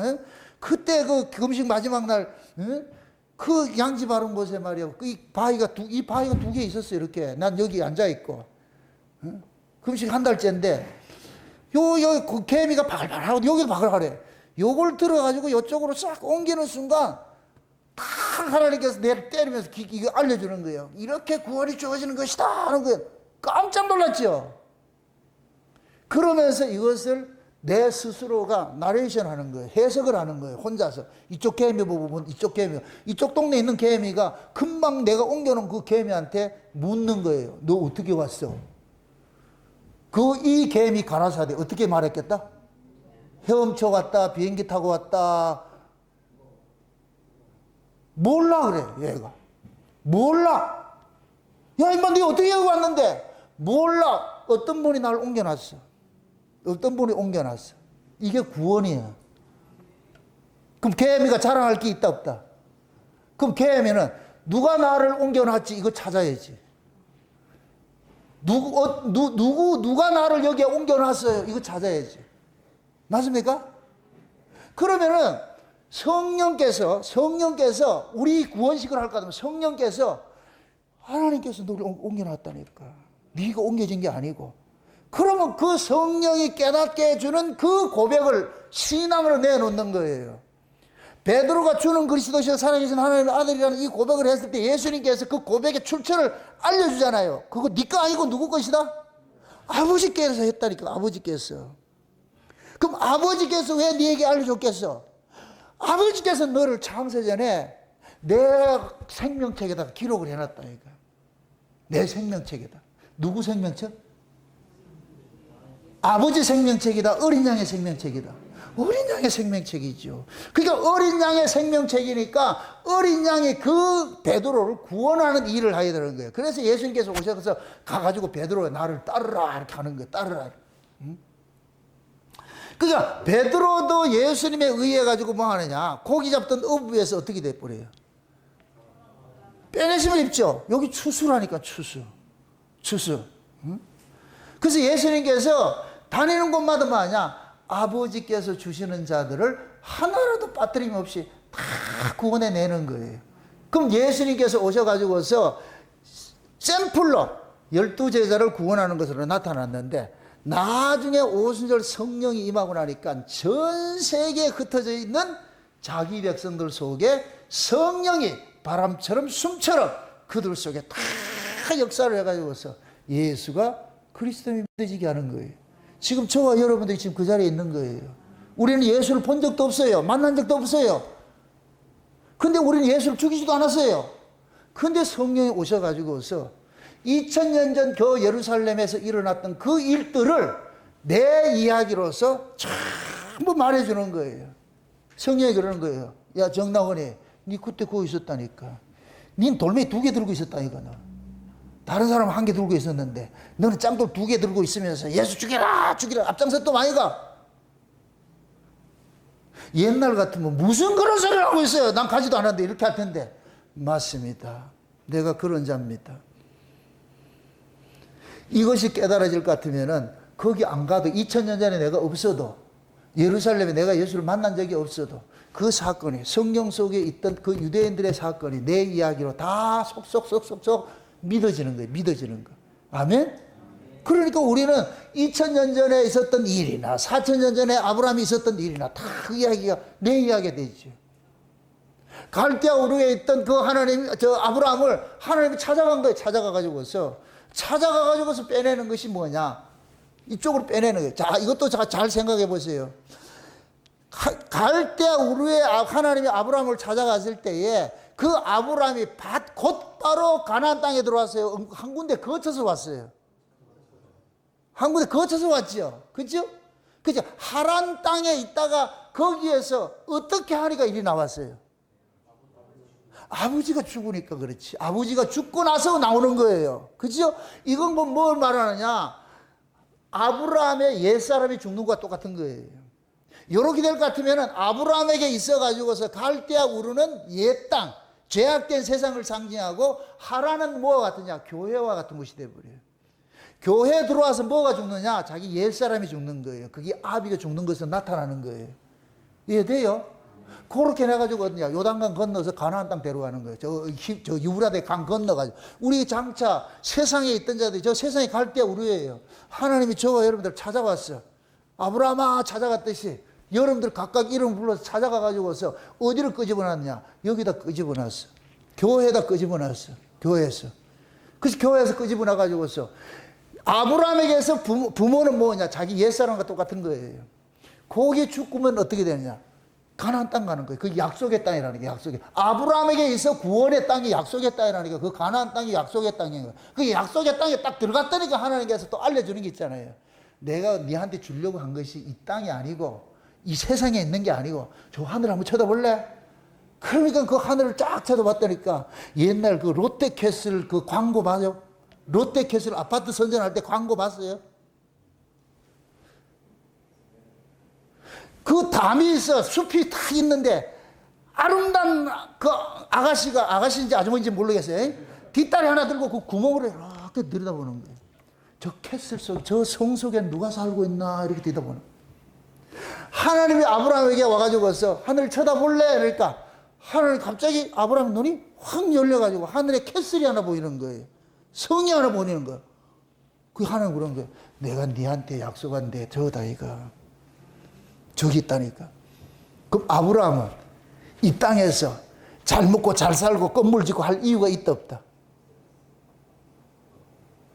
그때 그 금식 마지막 날, 그 양지 바른 곳에 말이야. 이 바위가 두 개 있었어요, 이렇게. 난 여기 앉아있고. 금식 한 달째인데, 그 개미가 발발하고, 여기도 발발하래. 요걸 들어가지고 이쪽으로 싹 옮기는 순간, 탁 하나님께서 내를 때리면서 이거 알려주는 거예요. 이렇게 구원이 주어지는 것이다 하는 거예요. 깜짝 놀랐죠. 그러면서 이것을 내 스스로가 나레이션 하는 거예요. 해석을 하는 거예요. 혼자서. 이쪽 개미 보면 이쪽 개미. 이쪽 동네에 있는 개미가 금방 내가 옮겨놓은 그 개미한테 묻는 거예요. 너 어떻게 왔어? 이 개미 가라사대 어떻게 말했겠다? 헤엄쳐 왔다. 비행기 타고 왔다. 몰라 그래 얘가. 몰라. 야 임마 너 어떻게 여기 왔는데? 몰라. 어떤 분이 날 옮겨놨어. 어떤 분이 옮겨놨어. 이게 구원이야. 그럼 개미가 자랑할 게 있다 없다? 그럼 개미는 누가 나를 옮겨놨지 이거 찾아야지. 누가 나를 여기에 옮겨놨어요 이거 찾아야지. 맞습니까? 그러면은 성령께서 우리 구원식을 할까 하면 성령께서 하나님께서 너를 옮겨놨다니까. 네가 옮겨진 게 아니고. 그러면 그 성령이 깨닫게 해주는 그 고백을 신앙으로 내놓는 거예요. 베드로가 주는 그리스도시여 살아계신 하나님의 아들이라는 이 고백을 했을 때 예수님께서 그 고백의 출처를 알려주잖아요. 그거 네 거 아니고 누구 것이다? 아버지께서 했다니까. 아버지께서. 그럼 아버지께서 왜 네에게 알려줬겠어? 아버지께서 너를 창세전에 내 생명책에다가 기록을 해놨다니까. 내 생명책에다. 누구 생명책? 아버지 생명책이다. 어린 양의 생명책이다. 어린 양의 생명책이죠. 그러니까 어린 양의 생명책이니까 어린 양이 그 베드로를 구원하는 일을 해야 되는 거예요. 그래서 예수님께서 오셔서 가가지고 베드로가 나를 따르라 이렇게 하는 거예요. 따르라. 그러니까 베드로도 예수님에 의해 가지고 뭐 하느냐? 고기 잡던 어부에서 어떻게 돼버려요? 빼내심을 입죠. 여기 추수라니까 추수. 그래서 예수님께서 다니는 곳마다 뭐 하냐? 아버지께서 주시는 자들을 하나라도 빠뜨림 없이 다 구원해내는 거예요. 그럼 예수님께서 오셔가지고서 샘플로 12제자를 구원하는 것으로 나타났는데 나중에 오순절 성령이 임하고 나니까 전 세계에 흩어져 있는 자기 백성들 속에 성령이 바람처럼 숨처럼 그들 속에 다 역사를 해가지고서 예수가 그리스도를 믿어지게 하는 거예요. 지금 저와 여러분들이 지금 그 자리에 있는 거예요. 우리는 예수를 본 적도 없어요. 만난 적도 없어요. 근데 우리는 예수를 죽이지도 않았어요. 근데 성령이 오셔가지고서 2000년 전 그 예루살렘에서 일어났던 그 일들을 내 이야기로서 전부 말해주는 거예요. 성령이 그러는 거예요. 야 정나원이 니 그때 거기 있었다니까. 닌 돌멩이 2개 들고 있었다니까. 너. 다른 사람은 1개 들고 있었는데 너는 짱돌 2개 들고 있으면서 예수 죽여라 앞장섰던 아이가. 옛날 같으면 무슨 그런 소리를 하고 있어요. 난 가지도 않았는데 이렇게 할 텐데. 맞습니다. 내가 그런 자입니다. 이것이 깨달아질 것 같으면은 거기 안 가도 2000년 전에 내가 없어도 예루살렘에 내가 예수를 만난 적이 없어도 그 사건이 성경 속에 있던 그 유대인들의 사건이 내 이야기로 다 속속속속속 믿어지는 거예요. 믿어지는 거. 아멘? 그러니까 우리는 2000년 전에 있었던 일이나 4000년 전에 아브라함이 있었던 일이나 다 그 이야기가 내 이야기가 되죠. 갈대아 우르에 있던 그 아브라함을 하나님이 찾아간 거예요. 찾아가가지고서 빼내는 것이 뭐냐? 이쪽으로 빼내는 거예요. 자, 이것도 잘 생각해 보세요. 갈대아 우르에 하나님이 아브라함을 찾아갔을 때에 그 아브라함이 곧바로 가나안 땅에 들어왔어요. 한 군데 거쳐서 왔어요. 한 군데 거쳐서 왔죠. 그죠? 그죠? 하란 땅에 있다가 거기에서 어떻게 하니까 일이 나왔어요? 아버지가 죽으니까 그렇지. 아버지가 죽고 나서 나오는 거예요. 그죠? 이건 뭐 뭘 말하느냐? 아브라함의 옛사람이 죽는 것과 똑같은 거예요. 이렇게 될 것 같으면 아브라함에게 있어가지고서 갈대아 우르는 옛 땅, 죄악된 세상을 상징하고 하라는 뭐와 같으냐? 교회와 같은 것이 되어버려요. 교회에 들어와서 뭐가 죽느냐? 자기 옛사람이 죽는 거예요. 그게 아비가 죽는 것으로 나타나는 거예요. 이해돼요? 그렇게 해가지고 요단강 건너서 가나안 땅 데려가는 거예요. 저 유브라데 강 건너가지고. 우리 장차 세상에 있던 자들이 저 세상에 갈 때 우리예요. 하나님이 저와 여러분들 찾아왔어. 아브라함아 찾아갔듯이 여러분들 각각 이름 불러서 찾아가가지고서 어디를 끄집어놨냐? 여기다 끄집어놨어. 교회에다 끄집어놨어. 교회에서. 그래서 교회에서 끄집어놔가지고서 아브라함에게서 부모는 뭐냐? 자기 옛사람과 똑같은 거예요. 거기 죽으면 어떻게 되느냐? 가나안 땅 가는 거예요. 그 약속의 땅이라는 게 약속의. 아브라함에게 있어 구원의 땅이 약속의 땅이라는 게 그 가나안 땅이 약속의 땅이에요. 그 약속의 땅에 딱 들어갔다니까 하나님께서 또 알려주는 게 있잖아요. 내가 네한테 주려고 한 것이 이 땅이 아니고 이 세상에 있는 게 아니고 저 하늘 한번 쳐다볼래? 그러니까 그 하늘을 쫙 쳐다봤다니까 옛날 그 롯데캐슬 그 광고 봐요? 롯데캐슬 아파트 선전할 때 광고 봤어요? 그 담이 있어. 숲이 다 있는데 아름다운 그 아가씨인지 아주머니인지 모르겠어요. 뒷다리 하나 들고 그 구멍으로 이렇게 들여다보는 거예요. 저 캐슬 속, 저 성 속에 누가 살고 있나 이렇게 들여다보는 거예요. 하나님이 아브라함에게 와가지고서 하늘을 쳐다볼래? 그러니까 하늘 갑자기 아브라함 눈이 확 열려가지고 하늘에 캐슬이 하나 보이는 거예요. 성이 하나 보이는 거예요. 그 하나님 그런 거예요. 내가 네한테 약속한 데 저다 이거. 저기 있다니까. 그럼 아브라함은 이 땅에서 잘 먹고 잘 살고 건물 짓고 할 이유가 있다 없다?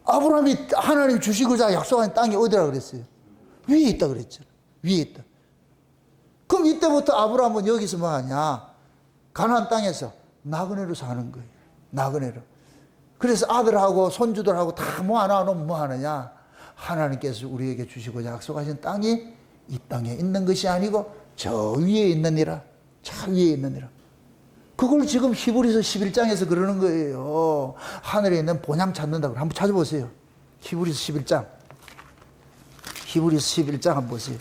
아브라함이 하나님 주시고자 약속한 땅이 어디라 그랬어요? 위에 있다 그랬죠. 위에 있다. 그럼 이때부터 아브라함은 여기서 뭐 하냐? 가나안 땅에서 나그네로 사는 거예요. 나그네로. 그래서 아들하고 손주들하고 다 모아놓으면 뭐 하느냐? 하나님께서 우리에게 주시고자 약속하신 땅이 이 땅에 있는 것이 아니고 저 위에 있느니라. 저 위에 있느니라. 그걸 지금 히브리서 11장에서 그러는 거예요. 하늘에 있는 본향 찾는다고. 한번 찾아보세요. 히브리서 11장. 히브리서 11장 한번 보세요.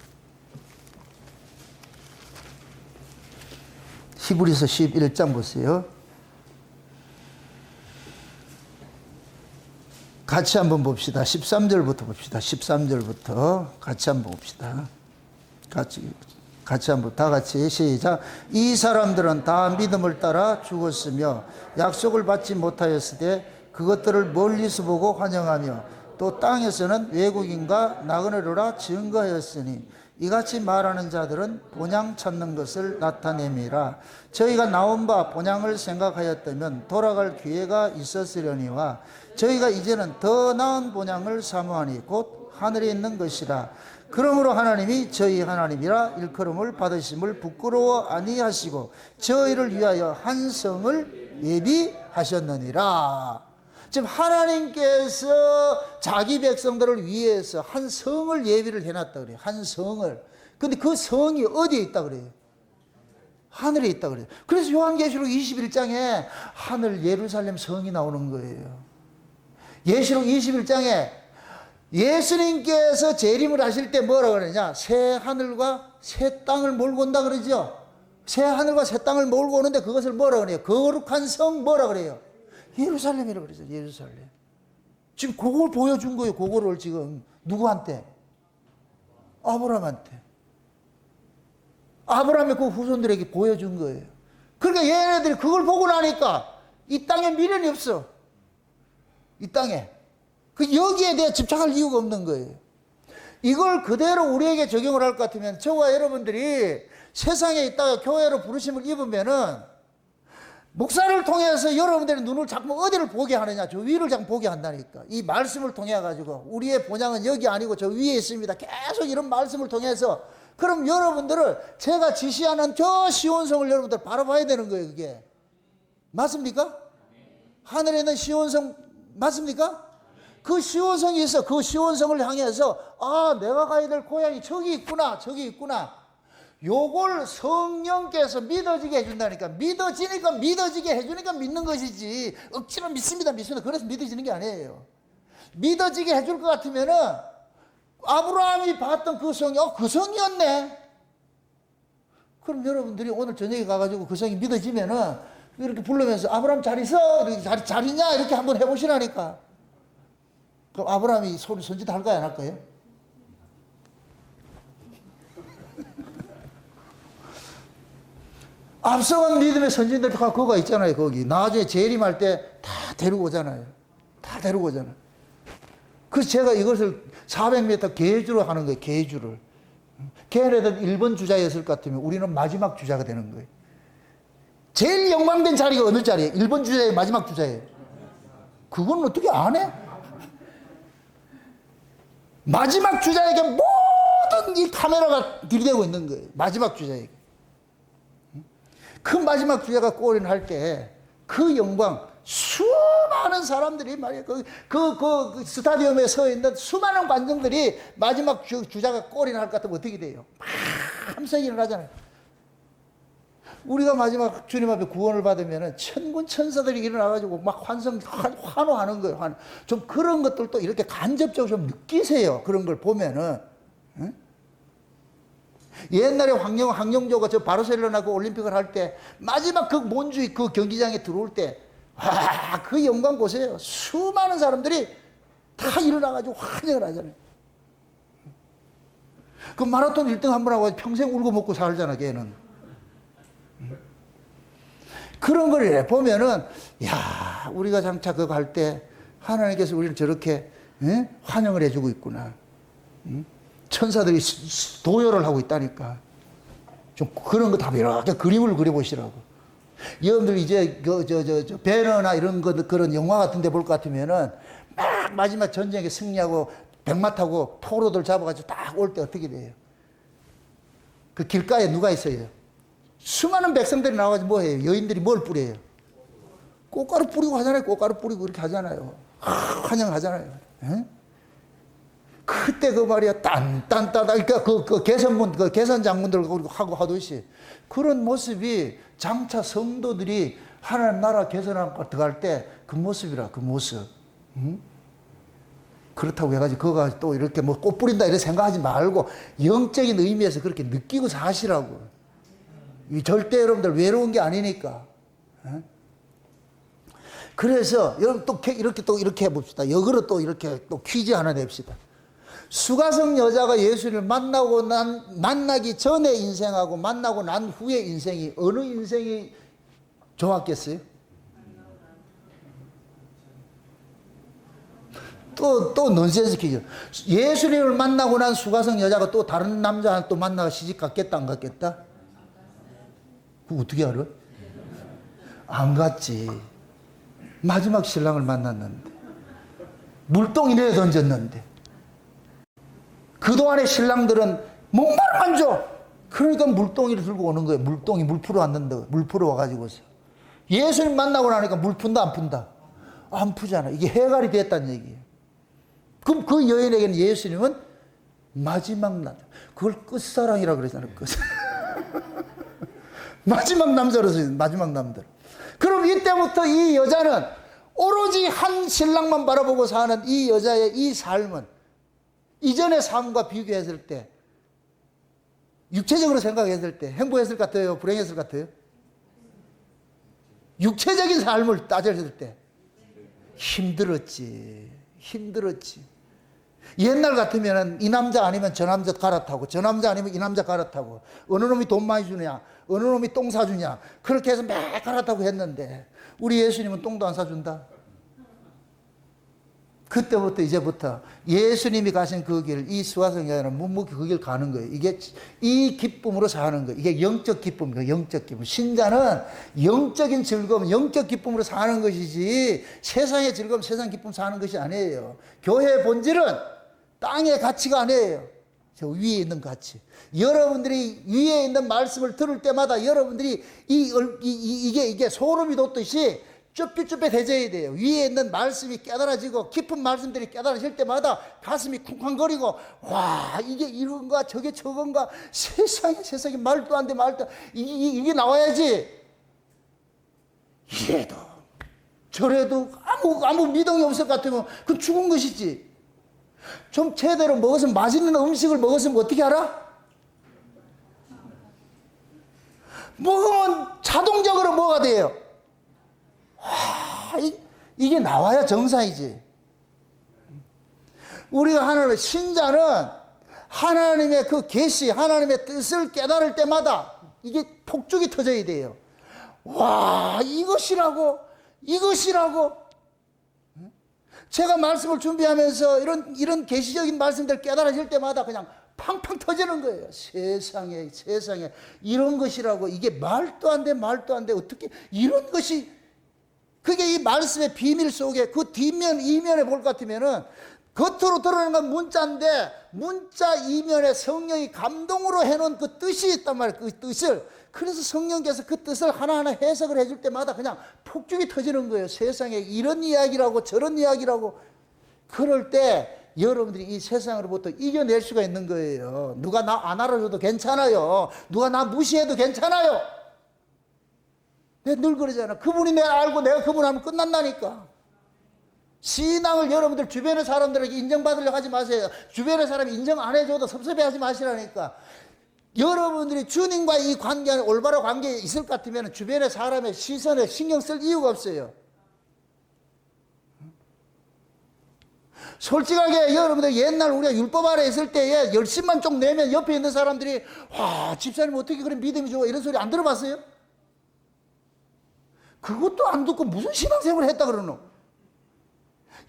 히브리서 11장 보세요. 같이 한번 봅시다. 13절부터 봅시다. 13절부터 같이 한번 봅시다. 같이 한번 다 같이 시작. 이 사람들은 다 믿음을 따라 죽었으며 약속을 받지 못하였으되 그것들을 멀리서 보고 환영하며 또 땅에서는 외국인과 나그네로라 증거하였으니 이같이 말하는 자들은 본향 찾는 것을 나타냄이라. 저희가 나온 바 본향을 생각하였다면 돌아갈 기회가 있었으려니와 저희가 이제는 더 나은 본향을 사모하니 곧 하늘에 있는 것이라. 그러므로 하나님이 저희 하나님이라 일컬음을 받으심을 부끄러워 아니하시고 저희를 위하여 한 성을 예비하셨느니라. 지금 하나님께서 자기 백성들을 위해서 한 성을 예비를 해놨다 그래요. 한 성을. 근데 그 성이 어디에 있다 그래요? 하늘에 있다 그래요. 그래서 요한계시록 21장에 하늘 예루살렘 성이 나오는 거예요. 계시록 21장에 예수님께서 재림을 하실 때 뭐라 그러냐? 새 하늘과 새 땅을 몰고 온다 그러죠. 새 하늘과 새 땅을 몰고 오는데 그것을 뭐라 그래요? 거룩한 성 뭐라 그래요? 예루살렘이라고 그러죠. 예루살렘. 지금 그걸 보여준 거예요. 그거를 지금 누구한테? 아브라함한테. 아브라함의 그 후손들에게 보여준 거예요. 그러니까 얘네들이 그걸 보고 나니까 이 땅에 미련이 없어. 이 땅에. 그 여기에 대해 집착할 이유가 없는 거예요. 이걸 그대로 우리에게 적용을 할 것 같으면 저와 여러분들이 세상에 있다가 교회로 부르심을 입으면은 목사를 통해서 여러분들의 눈을 자꾸 어디를 보게 하느냐? 저 위를 자꾸 보게 한다니까. 이 말씀을 통해 가지고 우리의 본향은 여기 아니고 저 위에 있습니다. 계속 이런 말씀을 통해서 그럼 여러분들을 제가 지시하는 저 시온성을 여러분들 바라봐야 되는 거예요. 그게 맞습니까? 하늘에 있는 시온성 맞습니까? 그 시온성이 있어. 그 시온성을 향해서 아, 내가 가야 될 고향이 저기 있구나, 저기 있구나. 요걸 성령께서 믿어지게 해준다니까. 믿어지니까 믿어지게 해주니까 믿는 것이지. 억지로 믿습니다, 믿습니다. 그래서 믿어지는 게 아니에요. 믿어지게 해줄 것 같으면은 아브라함이 봤던 그 성이 그 성이었네. 그럼 여러분들이 오늘 저녁에 가가지고 그 성이 믿어지면은 이렇게 부르면서 아브라함 잘 있어? 이렇게 잘 있냐? 이렇게 한번 해보시라니까. 그럼 아브라함이 소리 손짓 할까요? 안 할까요? 앞서간 믿음의 선진들 그거가 있잖아요. 거기 나중에 재림할 때 다 데리고 오잖아요. 다 데리고 오잖아요. 그래서 제가 이것을 400m 계주로 하는 거예요. 계주를. 걔네들 1번 주자였을 것 같으면 우리는 마지막 주자가 되는 거예요. 제일 영광된 자리가 어느 자리예요? 1번 주자예요? 마지막 주자예요? 그건 어떻게 안 해? 마지막 주자에게 모든 이 카메라가 들이대고 있는 거예요. 마지막 주자에게. 그 마지막 주자가 골인할 때 그 영광, 수많은 사람들이 말이에요. 그 스타디움에 서 있는 수많은 관중들이 마지막 주자가 골인할 것 같으면 어떻게 돼요? 밤새 일어나잖아요. 우리가 마지막 주님 앞에 구원을 받으면 천군 천사들이 일어나가지고 막 환호하는 거예요. 좀 그런 것들도 이렇게 간접적으로 좀 느끼세요. 그런 걸 보면은. 응? 옛날에 황영조가 저 바르셀로나 그 올림픽을 할 때 마지막 그 몬주이 그 경기장에 들어올 때 와, 그 영광 보세요. 수많은 사람들이 다 일어나가지고 환영을 하잖아요. 그 마라톤 1등 한 번 하고 평생 울고 먹고 살잖아, 걔는. 그런 걸 보면은, 야, 우리가 장차 그거 할 때 하나님께서 우리를 저렇게 환영을 해주고 있구나. 천사들이 도열을 하고 있다니까. 좀 그런 거 다 이렇게 그림을 그려보시라고. 여러분들 이제 배너나 이런 거 그런 영화 같은 데 볼 것 같으면은 막 마지막 전쟁에 승리하고 백마 타고 포로들 잡아가지고 딱 올 때 어떻게 돼요? 그 길가에 누가 있어요? 수많은 백성들이 나와가지고 뭐 해요? 여인들이 뭘 뿌려요? 꽃가루 뿌리고 하잖아요. 꽃가루 뿌리고 이렇게 하잖아요. 환영하잖아요. 에? 그때 그 말이야, 그러니까 그 개선문, 그 개선 장군들 하고 하듯이 그런 모습이 장차 성도들이 하나님 나라 개선하고 들어갈 때 그 모습이라, 그 모습. 응? 그렇다고 해가지고 그거가 또 이렇게 뭐 꽃 뿌린다 이렇게 생각하지 말고 영적인 의미에서 그렇게 느끼고 사시라고. 이 절대 여러분들 외로운 게 아니니까. 응? 그래서 여러분 또 이렇게 해봅시다. 역으로 또 이렇게 또 퀴즈 하나 냅시다. 수가성 여자가 예수를 만나기 전의 인생하고 만나고 난 후의 인생이 어느 인생이 좋았겠어요? 또 넌센스 퀴즈. 예수님을 만나고 난 수가성 여자가 또 다른 남자 또 만나서 시집 갔겠다 안 갔겠다? 그거 어떻게 알아? 안 갔지. 마지막 신랑을 만났는데 물동이 내어 던졌는데 그동안의 신랑들은 목마르만 줘. 그러니까 물동이를 들고 오는 거예요. 물동이 물 풀어 왔는데, 물 풀어 와가지고서. 예수님 만나고 나니까 물 푼다, 안 푼다? 안 푸잖아. 이게 해갈이 됐다는 얘기예요. 그럼 그 여인에게는 예수님은 마지막 남자. 그걸 끝사랑이라고 그러잖아요. 마지막 남자로서, 마지막 남자. 그럼 이때부터 이 여자는 오로지 한 신랑만 바라보고 사는 이 여자의 이 삶은 이전의 삶과 비교했을 때 육체적으로 생각했을 때 행복했을 것 같아요? 불행했을 것 같아요? 육체적인 삶을 따졌을 때 힘들었지. 옛날 같으면 이 남자 아니면 저 남자 갈아타고 저 남자 아니면 이 남자 갈아타고 어느 놈이 돈 많이 주냐 어느 놈이 똥 사주냐 그렇게 해서 매 갈아타고 했는데 우리 예수님은 똥도 안 사준다. 그때부터 이제부터 예수님이 가신 그 길, 이 수가성 여자는 묵묵히 그 길 가는 거예요. 이게 이 기쁨으로 사는 거예요. 이게 영적 기쁨이에요. 영적 기쁨. 신자는 영적인 즐거움, 영적 기쁨으로 사는 것이지 세상의 즐거움, 세상 기쁨 사는 것이 아니에요. 교회의 본질은 땅의 가치가 아니에요. 저 위에 있는 가치. 여러분들이 위에 있는 말씀을 들을 때마다 여러분들이 이게 소름이 돋듯이 쭈뼛쭈뼛해져야 돼요. 위에 있는 말씀이 깨달아지고 깊은 말씀들이 깨달아질 때마다 가슴이 쿵쾅거리고, 와, 이게 이런가 저게 저건가, 세상에 말도 안 돼, 이게 나와야지. 이래도 저래도 아무 미동이 없을 것 같으면 그건 죽은 것이지. 좀 제대로 먹었으면, 맛있는 음식을 먹었으면 어떻게 알아? 먹으면 자동적으로 뭐가 돼요? 이게 나와야 정상이지. 우리가 하나님의 신자는 하나님의 그 계시, 하나님의 뜻을 깨달을 때마다 이게 폭죽이 터져야 돼요. 와, 이것이라고. 제가 말씀을 준비하면서 이런 계시적인 말씀들 깨달아질 때마다 그냥 팡팡 터지는 거예요. 세상에 이런 것이라고. 이게 말도 안 돼. 어떻게 이런 것이. 그게 이 말씀의 비밀 속에 그 뒷면 이면에 볼 것 같으면은 겉으로 드러나는 건 문자인데 문자 이면에 성령이 감동으로 해놓은 그 뜻이 있단 말이에요. 그 뜻을. 그래서 성령께서 그 뜻을 하나하나 해석을 해줄 때마다 그냥 폭죽이 터지는 거예요. 세상에 이런 이야기라고 저런 이야기라고. 그럴 때 여러분들이 이 세상으로부터 이겨낼 수가 있는 거예요. 누가 나 안 알아줘도 괜찮아요. 누가 나 무시해도 괜찮아요. 내가 늘 그러잖아. 그분이 내가 알고 내가 그분 하면 끝난다니까. 신앙을 여러분들 주변의 사람들에게 인정받으려고 하지 마세요. 주변의 사람이 인정 안 해줘도 섭섭해하지 마시라니까. 여러분들이 주님과 이 관계 안에 올바른 관계에 있을 것 같으면 주변의 사람의 시선에 신경 쓸 이유가 없어요. 솔직하게 여러분들 옛날 우리가 율법 아래 있을 때에 열심만 좀 내면 옆에 있는 사람들이 와, 집사님 어떻게 그런 믿음이 좋아, 이런 소리 안 들어봤어요? 그것도 안 듣고 무슨 신앙생활을 했다 그러노?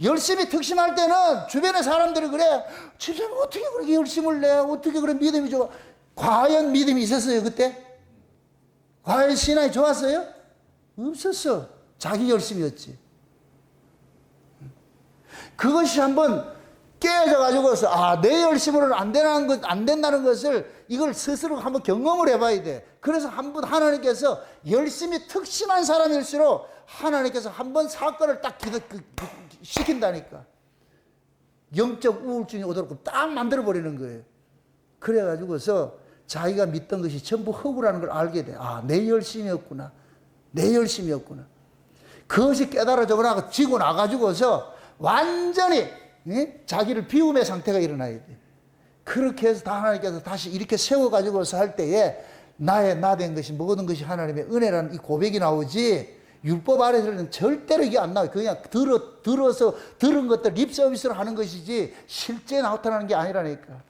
열심히 특심할 때는 주변의 사람들이 그래, 집사님 어떻게 그렇게 열심을 내, 어떻게 그런 믿음이 좋아. 과연 믿음이 있었어요 그때? 과연 신앙이 좋았어요? 없었어. 자기 열심이었지. 그것이 한번 깨져 가지고서 내 열심으로는 안 된다는 것을 이걸 스스로 한번 경험을 해봐야 돼. 그래서 한번 하나님께서 열심히 특심한 사람일수록 하나님께서 한번 사건을 딱 시킨다니까. 영적 우울증이 오도록 딱 만들어 버리는 거예요. 그래 가지고서 자기가 믿던 것이 전부 허구라는 걸 알게 돼. 내 열심이었구나. 그것이 깨달아지고 나가지고서 완전히 자기를 비움의 상태가 일어나야 돼. 그렇게 해서 하나님께서 다시 이렇게 세워가지고서 할 때에 나의 나 된 것이 모든 것이 하나님의 은혜라는 이 고백이 나오지, 율법 아래서는 절대로 이게 안 나와요. 그냥 들어서 들은 것들 립 서비스로 하는 것이지 실제 나타나는 게 아니라니까.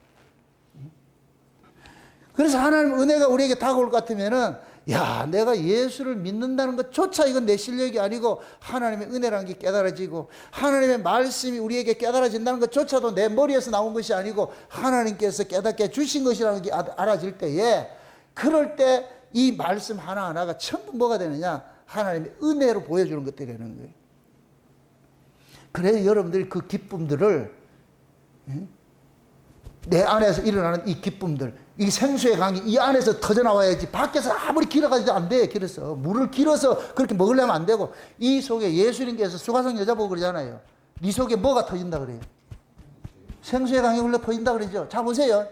그래서 하나님 은혜가 우리에게 다가올 것 같으면은, 야, 내가 예수를 믿는다는 것조차 이건 내 실력이 아니고 하나님의 은혜라는 게 깨달아지고, 하나님의 말씀이 우리에게 깨달아진다는 것조차도 내 머리에서 나온 것이 아니고 하나님께서 깨닫게 주신 것이라는 게 알아질 때에, 그럴 때 이 말씀 하나하나가 전부 뭐가 되느냐? 하나님의 은혜로 보여주는 것들이 되는 거예요. 그래서 여러분들이 그 기쁨들을, 내 안에서 일어나는 이 기쁨들, 이 생수의 강이 이 안에서 터져나와야지. 밖에서 아무리 길어가지도 안 돼. 길어서 물을 길어서 그렇게 먹으려면 안 되고. 이 속에 예수님께서 수가성 여자 보고 그러잖아요. 네 속에 뭐가 터진다 그래요? 생수의 강이 흘러 터진다 그러죠. 자, 보세요.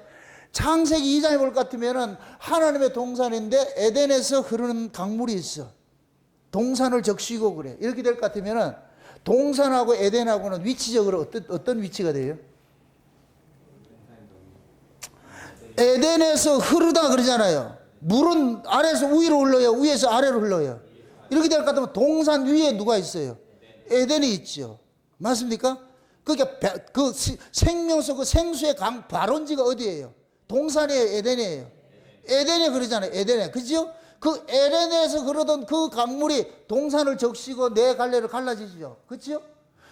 창세기 2장에 볼 것 같으면은 하나님의 동산인데 에덴에서 흐르는 강물이 있어. 동산을 적시고 그래. 이렇게 될 것 같으면은 동산하고 에덴하고는 위치적으로 어떤 위치가 돼요? 에덴에서 흐르다 그러잖아요. 물은 아래에서 위로 흘러요, 위에서 아래로 흘러요. 이렇게 될 것 같으면 동산 위에 누가 있어요? 에덴이 있죠. 맞습니까? 그러니까 그 생명수, 그 생수의 강 발원지가 어디예요? 동산이에요, 에덴이에요? 에덴에 그러잖아요. 에덴에. 그죠? 그 에덴에서 흐르던 그 강물이 동산을 적시고 내 갈래를 갈라지죠. 그죠?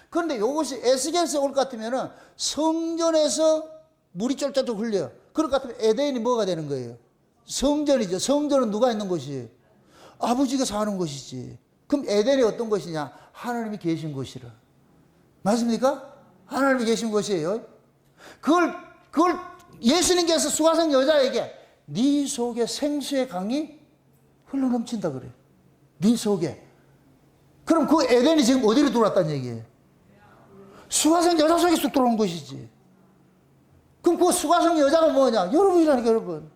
그런데 이것이 에스겔서에 올 것 같으면은 성전에서 물이 쫄쫄쫄 흘려요. 그럴 것 같으면 에덴이 뭐가 되는 거예요? 성전이죠. 성전은 누가 있는 곳이에요? 아버지가 사는 곳이지. 그럼 에덴이 어떤 곳이냐? 하나님이 계신 곳이라. 맞습니까? 하나님이 계신 곳이에요. 그걸 예수님께서 수가성 여자에게 네 속에 생수의 강이 흘러넘친다 그래요. 네 속에. 그럼 그 에덴이 지금 어디로 들어왔다는 얘기예요? 수가성 여자 속에 쑥 들어온 것이지. 그럼 그 수가성 여자가 뭐냐? 여러분이라니까, 여러분.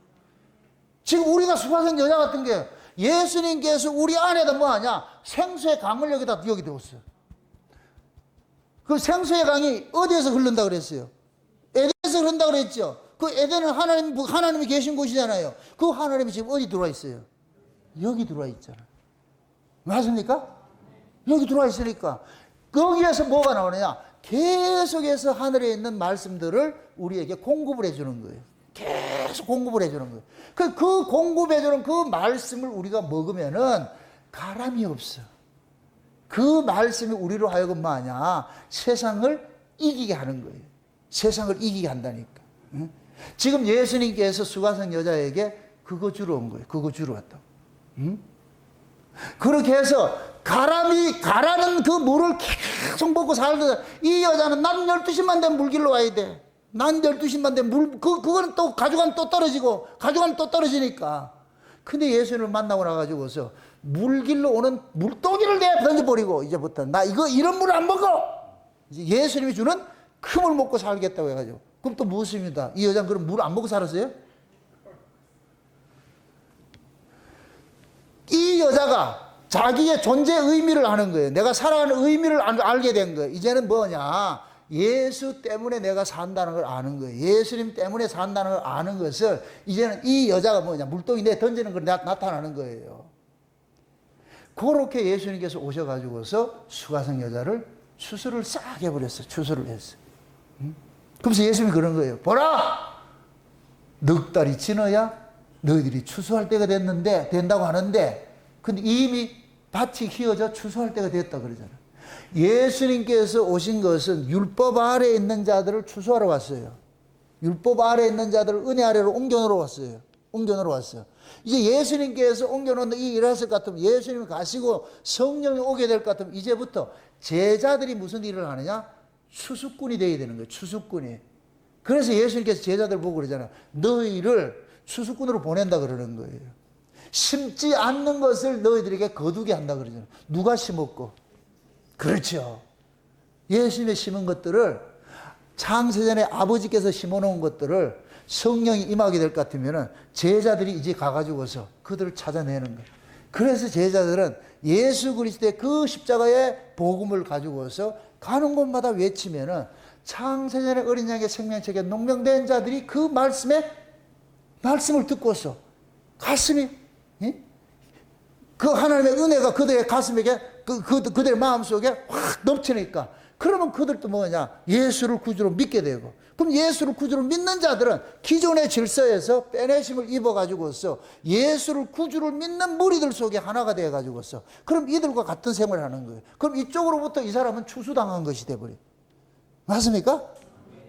지금 우리가 수가성 여자 같은 게 예수님께서 우리 안에다 뭐하냐? 생수의 강을 여기다 두었어요. 그 생수의 강이 어디에서 흐른다 그랬어요? 에덴에서 흐른다 그랬죠. 그 에덴은 하나님이 계신 곳이잖아요. 그 하나님이 지금 어디 들어와 있어요? 여기 들어와 있잖아요. 맞습니까? 여기 들어와 있으니까 거기에서 뭐가 나오느냐? 계속해서 하늘에 있는 말씀들을 우리에게 공급을 해주는 거예요. 계속 공급을 해주는 거예요. 그 공급해주는 그 말씀을 우리가 먹으면은 가람이 없어. 그 말씀이 우리로 하여금 뭐하냐? 세상을 이기게 하는 거예요. 세상을 이기게 한다니까. 응? 지금 예수님께서 수가성 여자에게 그거 주러 온 거예요. 그거 주러 왔다고. 응? 그렇게 해서 가라는 그 물을 계속 먹고 살던 이 여자는 난 12시만 되면 물길로 와야 돼. 난 12시만 되면 그거는 또 가져가면 또 떨어지고, 가져가면 또 떨어지니까. 근데 예수님을 만나고 나가지고서 물길로 오는 물동이를 내가 던져버리고, 이제부터 나 이런 물을 안 먹어! 이제 예수님이 주는 그 물 먹고 살겠다고 해가지고. 그럼 또 무엇입니다? 이 여자는 그럼 물 안 먹고 살았어요? 이 여자가 자기의 존재 의미를 아는 거예요. 내가 살아가는 의미를 알게 된 거예요. 이제는 뭐냐? 예수 때문에 내가 산다는 걸 아는 거예요. 예수님 때문에 산다는 걸 아는 것을 이제는 이 여자가 뭐냐? 물동이 내 던지는 걸 나타나는 거예요. 그렇게 예수님께서 오셔가지고서 수가성 여자를 추수를 싹 해버렸어요. 추수를 했어요. 그러면서 예수님이 그런 거예요. 보라! 넉 달이 지나야 너희들이 추수할 때가 된다고 하는데, 근데 이미 밭이 휘어져 추수할 때가 됐다 그러잖아요. 예수님께서 오신 것은 율법 아래에 있는 자들을 추수하러 왔어요. 율법 아래에 있는 자들을 은혜 아래로 옮겨놓으러 왔어요. 옮겨놓으러 왔어요. 이제 예수님께서 옮겨놓는 이 일을 했을 것 같으면, 예수님이 가시고 성령이 오게 될 것 같으면, 이제부터 제자들이 무슨 일을 하느냐? 추수꾼이 되어야 되는 거예요. 추수꾼이. 그래서 예수님께서 제자들 보고 그러잖아요. 너희를 추수꾼으로 보낸다 그러는 거예요. 심지 않는 것을 너희들에게 거두게 한다 그러잖아요. 누가 심었고? 그렇죠. 예수님이 심은 것들을, 창세전에 아버지께서 심어놓은 것들을 성령이 임하게 될 것 같으면 제자들이 이제 가가지고서 그들을 찾아내는 거예요. 그래서 제자들은 예수 그리스도의 그 십자가의 복음을 가지고서 가는 곳마다 외치면은 창세전에 어린 양의 생명책에 농명된 자들이 그 말씀을 듣고서 가슴이, 그 하나님의 은혜가 그들의 가슴에게, 그들의 마음속에 확 넘치니까, 그러면 그들도 뭐냐? 예수를 구주로 믿게 되고, 그럼 예수를 구주로 믿는 자들은 기존의 질서에서 빼내심을 입어가지고서 예수를 구주로 믿는 무리들 속에 하나가 되어가지고서, 그럼 이들과 같은 생활을 하는 거예요. 그럼 이쪽으로부터 이 사람은 추수당한 것이 돼버려요. 맞습니까?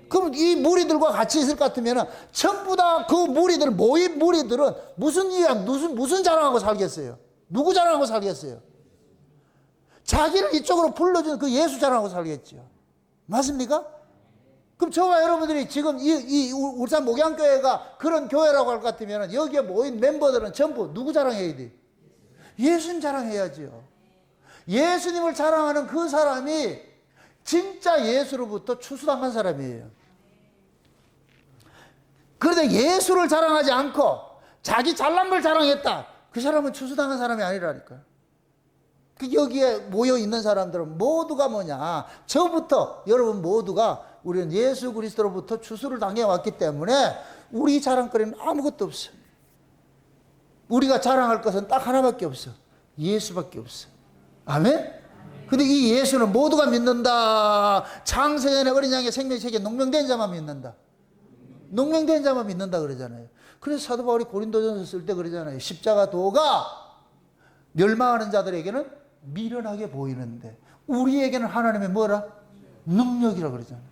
그럼 이 무리들과 같이 있을 것 같으면 전부 다 그 무리들, 모인 무리들은 무슨 자랑하고 살겠어요? 누구 자랑하고 살겠어요? 자기를 이쪽으로 불러주는 그 예수 자랑하고 살겠죠. 맞습니까? 그럼 저와 여러분들이 지금 이 울산 목양교회가 그런 교회라고 할 것 같으면 여기에 모인 멤버들은 전부 누구 자랑해야 돼? 예수님 자랑해야죠. 예수님을 자랑하는 그 사람이 진짜 예수로부터 추수당한 사람이에요. 그런데 예수를 자랑하지 않고 자기 잘난 걸 자랑했다. 그 사람은 추수당한 사람이 아니라니까요. 여기에 모여 있는 사람들은 모두가 뭐냐? 저부터 여러분 모두가 우리는 예수 그리스도로부터 추수를 당해왔기 때문에 우리 자랑거리는 아무것도 없어요. 우리가 자랑할 것은 딱 하나밖에 없어. 예수밖에 없어. 아멘? 근데 이 예수는 모두가 믿는다. 창세전에 어린 양의 생명책에 농명된 자만 믿는다. 농명된 자만 믿는다 그러잖아요. 그래서 사도 바울이 고린도전서 쓸 때 그러잖아요. 십자가 도가 멸망하는 자들에게는 미련하게 보이는데 우리에게는 하나님의 뭐라? 능력이라 그러잖아요.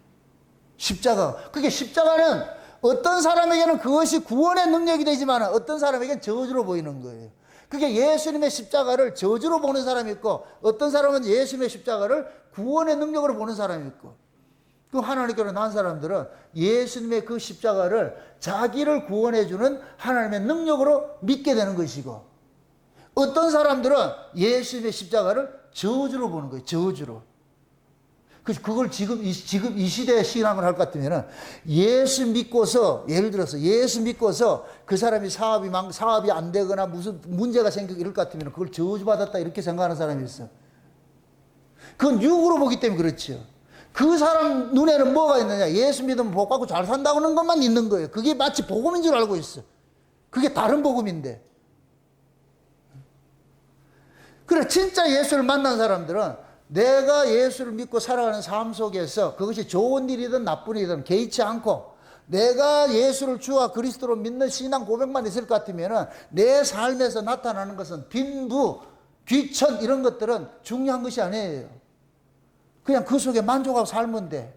십자가. 그게 십자가는 어떤 사람에게는 그것이 구원의 능력이 되지만 어떤 사람에게는 저주로 보이는 거예요. 그게 예수님의 십자가를 저주로 보는 사람이 있고 어떤 사람은 예수님의 십자가를 구원의 능력으로 보는 사람이 있고, 그 하나님께로 난 사람들은 예수님의 그 십자가를 자기를 구원해주는 하나님의 능력으로 믿게 되는 것이고, 어떤 사람들은 예수님의 십자가를 저주로 보는 거예요. 저주로. 그걸 지금 이 시대에 신앙을 할 것 같으면 예수 믿고서, 예를 들어서 예수 믿고서 그 사람이 사업이 안 되거나 무슨 문제가 생기고 이럴 것 같으면 그걸 저주받았다 이렇게 생각하는 사람이 있어. 그건 육으로 보기 때문에 그렇죠. 그 사람 눈에는 뭐가 있느냐? 예수 믿으면 복 받고 잘 산다는 것만 있는 거예요. 그게 마치 복음인 줄 알고 있어. 그게 다른 복음인데. 그래, 진짜 예수를 만난 사람들은 내가 예수를 믿고 살아가는 삶 속에서 그것이 좋은 일이든 나쁜 일이든 개의치 않고 내가 예수를 주와 그리스도로 믿는 신앙 고백만 있을 것 같으면 내 삶에서 나타나는 것은 빈부, 귀천 이런 것들은 중요한 것이 아니에요. 그냥 그 속에 만족하고 살면 돼.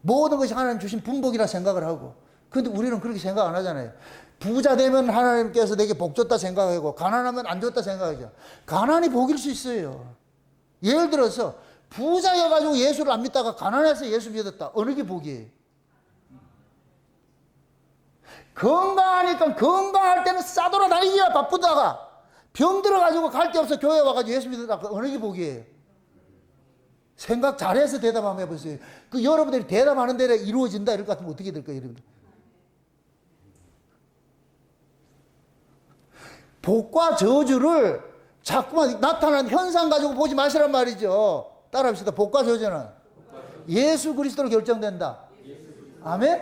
모든 것이 하나님 주신 분복이라 생각을 하고. 근데 우리는 그렇게 생각 안 하잖아요. 부자 되면 하나님께서 내게 복 줬다 생각하고 가난하면 안 줬다 생각하죠. 가난이 복일 수 있어요. 예를 들어서 부자여가지고 예수를 안 믿다가 가난해서 예수 믿었다. 어느 게 복이에요? 건강하니까 건강할 때는 싸돌아다니기가 바쁘다가 병 들어가지고 갈 데 없어 교회 와가지고 예수 믿었다. 어느 게 복이에요? 생각 잘해서 대답 한번 해보세요. 그 여러분들이 대답하는 대로 이루어진다 이럴 것 같으면 어떻게 될까요, 여러분들? 복과 저주를 자꾸만 나타나는 현상 가지고 보지 마시란 말이죠. 따라합시다. 복과 저주는 예수 그리스도로 결정된다. 아멘?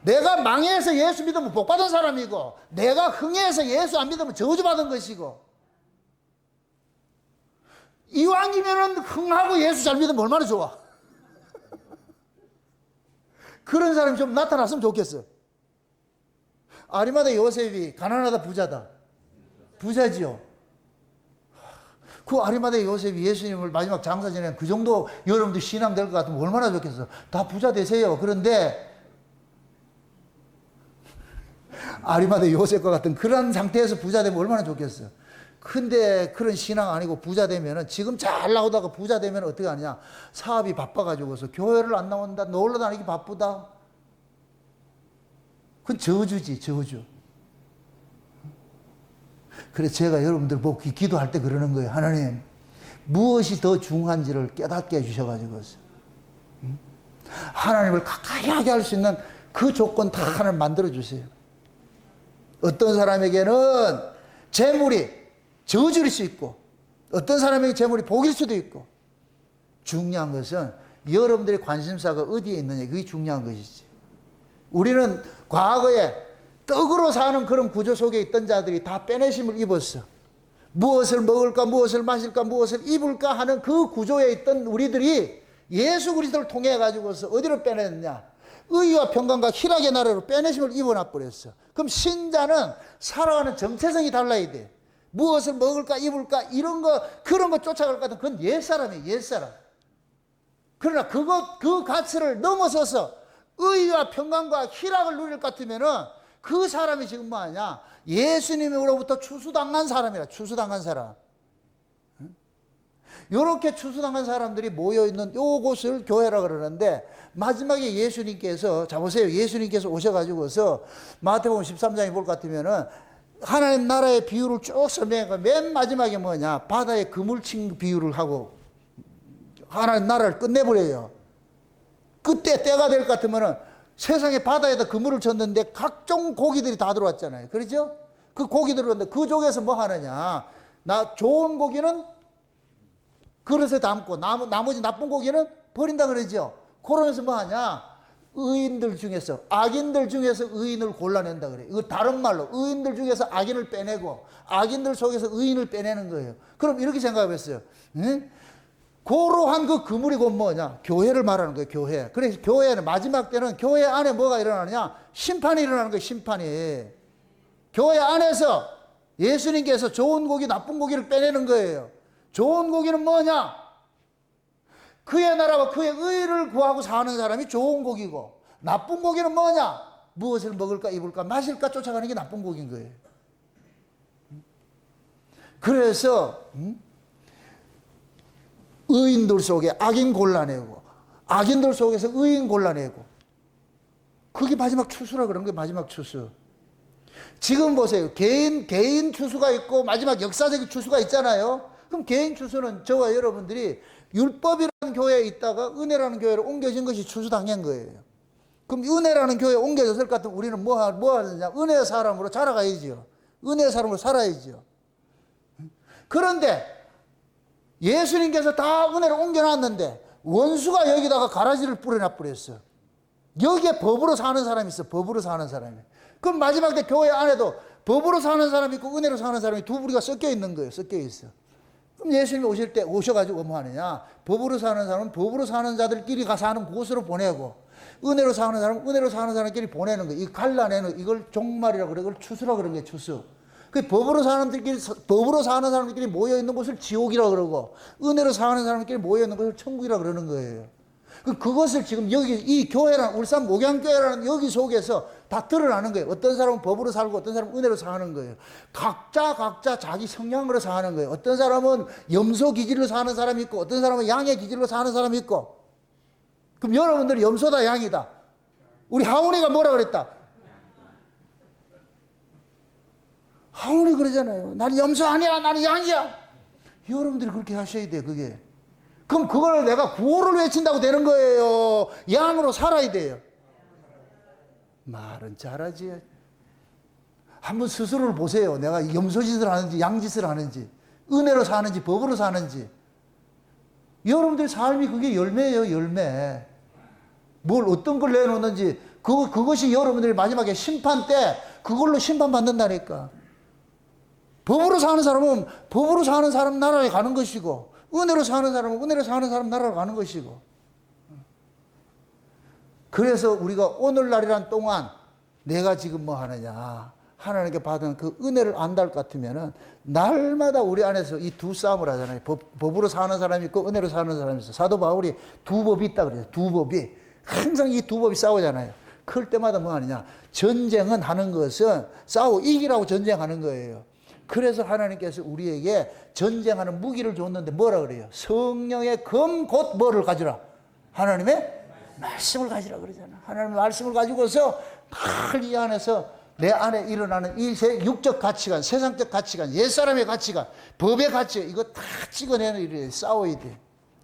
내가 망해서 예수 믿으면 복 받은 사람이고 내가 흥해서 예수 안 믿으면 저주 받은 것이고 이왕이면은 흥하고 예수 잘 믿으면 얼마나 좋아. 그런 사람이 좀 나타났으면 좋겠어. 아리마다 요셉이 가난하다 부자다. 부자지요. 그 아리마다 요셉이 예수님을 마지막 장사 전에 그 정도 여러분들 신앙 될 것 같으면 얼마나 좋겠어. 다 부자 되세요. 그런데 아리마다 요셉과 같은 그런 상태에서 부자 되면 얼마나 좋겠어. 근데 그런 신앙 아니고 부자 되면은 지금 잘 나오다가 부자 되면 어떻게 하냐. 사업이 바빠가지고서 교회를 안 나온다. 놀러 다니기 바쁘다. 그건 저주지, 저주. 그래서 제가 여러분들 보고 기도할 때 그러는 거예요. 하나님, 무엇이 더 중요한지를 깨닫게 해주셔가지고 하나님을 가까이 하게 할 수 있는 그 조건 다 하나님 만들어주세요. 어떤 사람에게는 재물이 저주일 수 있고 어떤 사람에게 재물이 복일 수도 있고 중요한 것은 여러분들의 관심사가 어디에 있느냐 그게 중요한 것이지. 우리는 과거에 떡으로 사는 그런 구조 속에 있던 자들이 다 빼내심을 입었어. 무엇을 먹을까 무엇을 마실까 무엇을 입을까 하는 그 구조에 있던 우리들이 예수 그리스도를 통해 가지고서 어디로 빼냈느냐. 의와 평강과 희락의 나라로 빼내심을 입어놔 버렸어. 그럼 신자는 살아가는 정체성이 달라야 돼. 무엇을 먹을까 입을까 이런 거 그런 거 쫓아갈 것 같은 그건 옛사람이에요. 옛사람. 그러나 그 가치를 넘어서서 의와 평강과 희락을 누릴 것 같으면은 그 사람이 지금 뭐하냐? 예수님으로부터 추수당한 사람이라. 추수당한 사람. 이렇게 추수당한 사람들이 모여있는 요곳을 교회라 그러는데 마지막에 예수님께서 자 보세요. 예수님께서 오셔가지고서 마태복음 13장에 볼 것 같으면은 하나님 나라의 비유를 쭉 설명하고 맨 마지막에 뭐냐? 바다에 그물 친 비유를 하고 하나님 나라를 끝내버려요. 그때 때가 될 것 같으면은 세상에 바다에다 그물을 쳤는데 각종 고기들이 다 들어왔잖아요. 그렇죠? 그 고기들이 들어왔는데 그 중에서 뭐 하느냐? 좋은 고기는 그릇에 담고 나머지 나쁜 고기는 버린다 그러죠. 그러면서 뭐 하냐? 의인들 중에서 악인들 중에서 의인을 골라낸다 그래요. 이거 다른 말로 의인들 중에서 악인을 빼내고 악인들 속에서 의인을 빼내는 거예요. 그럼 이렇게 생각해봤어요. 응? 고로한 그 그물이 곧 뭐냐? 교회를 말하는 거예요. 교회. 그래서 교회는 마지막 때는 교회 안에 뭐가 일어나느냐? 심판이 일어나는 거예요. 심판이. 교회 안에서 예수님께서 좋은 고기 나쁜 고기를 빼내는 거예요. 좋은 고기는 뭐냐? 그의 나라와 그의 의를 구하고 사는 사람이 좋은 고기고 나쁜 고기는 뭐냐? 무엇을 먹을까 입을까 마실까 쫓아가는 게 나쁜 고기인 거예요. 그래서 의인들 속에 악인 골라내고 악인들 속에서 의인 골라내고 그게 마지막 추수라 그런 거예요. 마지막 추수. 지금 보세요. 개인 추수가 있고 마지막 역사적인 추수가 있잖아요. 그럼 개인 추수는 저와 여러분들이 율법이라는 교회에 있다가 은혜라는 교회로 옮겨진 것이 추수당한 거예요. 그럼 은혜라는 교회에 옮겨졌을 것 같으면 우리는 뭐 하느냐? 은혜의 사람으로 자라가야지요. 은혜의 사람으로 살아야지요. 그런데 예수님께서 다 은혜로 옮겨놨는데 원수가 여기다가 가라지를 뿌려놔 버렸어요. 여기에 법으로 사는 사람이 있어. 법으로 사는 사람이. 그럼 마지막 때 교회 안에도 법으로 사는 사람이 있고 은혜로 사는 사람이 두 부류가 섞여 있는 거예요. 섞여 있어. 그럼 예수님이 오실 때 오셔가지고 뭐 하느냐? 법으로 사는 사람은 법으로 사는 자들끼리 가서 사는 곳으로 보내고, 은혜로 사는 사람은 은혜로 사는 사람끼리 보내는 거예요. 이 갈라내는 이걸 종말이라고 그래. 이걸 추수라고 그러는 거예요. 추수. 그 법으로 사는 사람들끼리 모여 있는 곳을 지옥이라고 그러고, 은혜로 사는 사람들끼리 모여 있는 곳을 천국이라고 그러는 거예요. 그것을 지금 여기 이 교회라는 울산 목양교회라는 여기 속에서 다 드러나는 거예요. 어떤 사람은 법으로 살고 어떤 사람은 은혜로 사는 거예요. 각자 자기 성향으로 사는 거예요. 어떤 사람은 염소 기질로 사는 사람이 있고 어떤 사람은 양의 기질로 사는 사람이 있고. 그럼 여러분들이 염소다 양이다. 우리 하은이가 뭐라 그랬다? 하은이 그러잖아요. 나는 염소 아니야. 나는 양이야. 여러분들이 그렇게 하셔야 돼요. 그게. 그럼 그걸 내가 구호를 외친다고 되는 거예요. 양으로 살아야 돼요. 말은 잘하지. 한번 스스로를 보세요. 내가 염소짓을 하는지 양짓을 하는지 은혜로 사는지 법으로 사는지. 여러분들 삶이 그게 열매예요. 열매. 뭘 어떤 걸 내놓는지 그것이 여러분들이 마지막에 심판 때 그걸로 심판받는다니까. 법으로 사는 사람은 법으로 사는 사람 나라에 가는 것이고, 은혜로 사는 사람은 은혜로 사는 사람 나라로 가는 것이고. 그래서 우리가 오늘날이란 동안 내가 지금 뭐 하느냐, 하나님께 받은 그 은혜를 안달 같으면은 날마다 우리 안에서 이 두 싸움을 하잖아요. 법으로 사는 사람이 있고 은혜로 사는 사람이 있어. 사도 바울이 두 법이 있다 그래요. 두 법이. 항상 이 두 법이 싸우잖아요. 그럴 때마다 뭐 하느냐, 전쟁은 하는 것은 싸워 이기라고 전쟁하는 거예요. 그래서 하나님께서 우리에게 전쟁하는 무기를 줬는데 뭐라 그래요? 성령의 검 곧 뭐를 가지라? 하나님의 말씀을 가지라 그러잖아. 하나님의 말씀을 가지고서 늘 이 안에서 내 안에 일어나는 이 육적 가치관, 세상적 가치관, 옛사람의 가치관, 법의 가치관, 이거 다 찍어내는 일이에요. 싸워야 돼.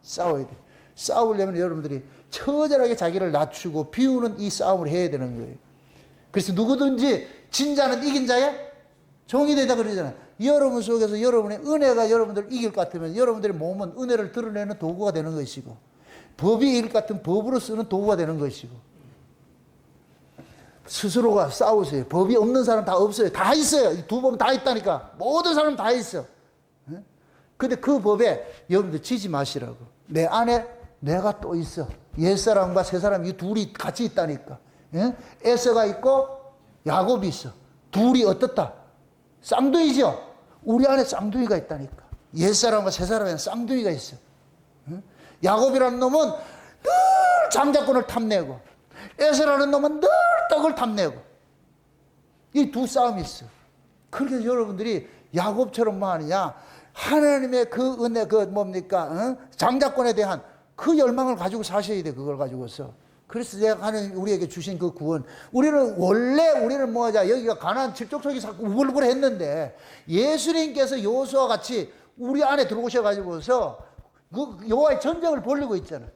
싸워야 돼. 싸우려면 여러분들이 처절하게 자기를 낮추고 비우는 이 싸움을 해야 되는 거예요. 그래서 누구든지 진 자는 이긴 자의 종이 되다 그러잖아요. 여러분 속에서 여러분의 은혜가 여러분들을 이길 것 같으면 여러분들의 몸은 은혜를 드러내는 도구가 되는 것이고, 법이 이길 것 같으면 법으로 쓰는 도구가 되는 것이고. 스스로가 싸우세요. 법이 없는 사람 다 없어요. 다 있어요. 두 법 다 있다니까. 모든 사람 다 있어. 근데 그 법에 여러분들 지지 마시라고. 내 안에 내가 또 있어. 옛사람과 새사람 이 둘이 같이 있다니까. 에서가 있고 야곱이 있어. 둘이 어떻다? 쌍둥이죠. 우리 안에 쌍둥이가 있다니까. 옛사람과 새사람에는 쌍둥이가 있어. 야곱이라는 놈은 늘 장자권을 탐내고, 에서라는 놈은 늘 떡을 탐내고, 이 두 싸움이 있어. 그렇게 여러분들이 야곱처럼 뭐 하느냐, 하나님의 그 은혜, 그 뭡니까, 장자권에 대한 그 열망을 가지고 사셔야 돼. 그걸 가지고서. 그래서 내가 하나님 우리에게 주신 그 구원, 우리는 뭐하자, 여기가 가나안 칠족속이 우글우글 했는데 예수님께서 여호수아와 같이 우리 안에 들어오셔가지고서 그 여호와의 전쟁을 벌이고 있잖아.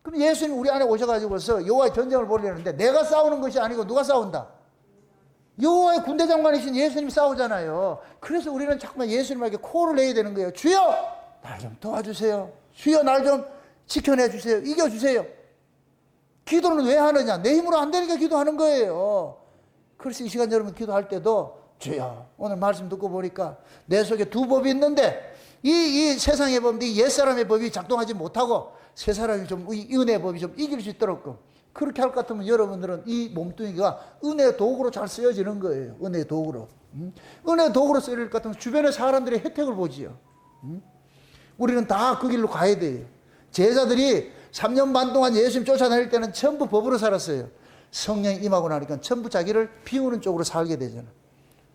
그럼 예수님 우리 안에 오셔가지고서 여호와의 전쟁을 벌이는데 내가 싸우는 것이 아니고 누가 싸운다? 여호와의 군대 장관이신 예수님이 싸우잖아요. 그래서 우리는 자꾸만 예수님에게 코를 내야 되는 거예요. 주여, 날 좀 도와주세요. 주여, 날 좀 지켜내주세요. 이겨주세요. 기도는 왜 하느냐? 내 힘으로 안 되니까 기도하는 거예요. 그래서 이 시간 여러분 기도할 때도 주여, 오늘 말씀 듣고 보니까 내 속에 두 법이 있는데 이 세상의 법, 이 옛사람의 법이 작동하지 못하고 새 사람이 좀 이 은혜의 법이 좀 이길 수 있도록, 그렇게 할 것 같으면 여러분들은 이 몸뚱이가 은혜의 도구로 잘 쓰여지는 거예요. 은혜의 도구로. 은혜의 도구로 쓰여질 것 같으면 주변의 사람들의 혜택을 보지요. 우리는 다 그 길로 가야 돼요. 제자들이 3년 반 동안 예수님 쫓아다닐 때는 전부 법으로 살았어요. 성령이 임하고 나니까 전부 자기를 비우는 쪽으로 살게 되잖아.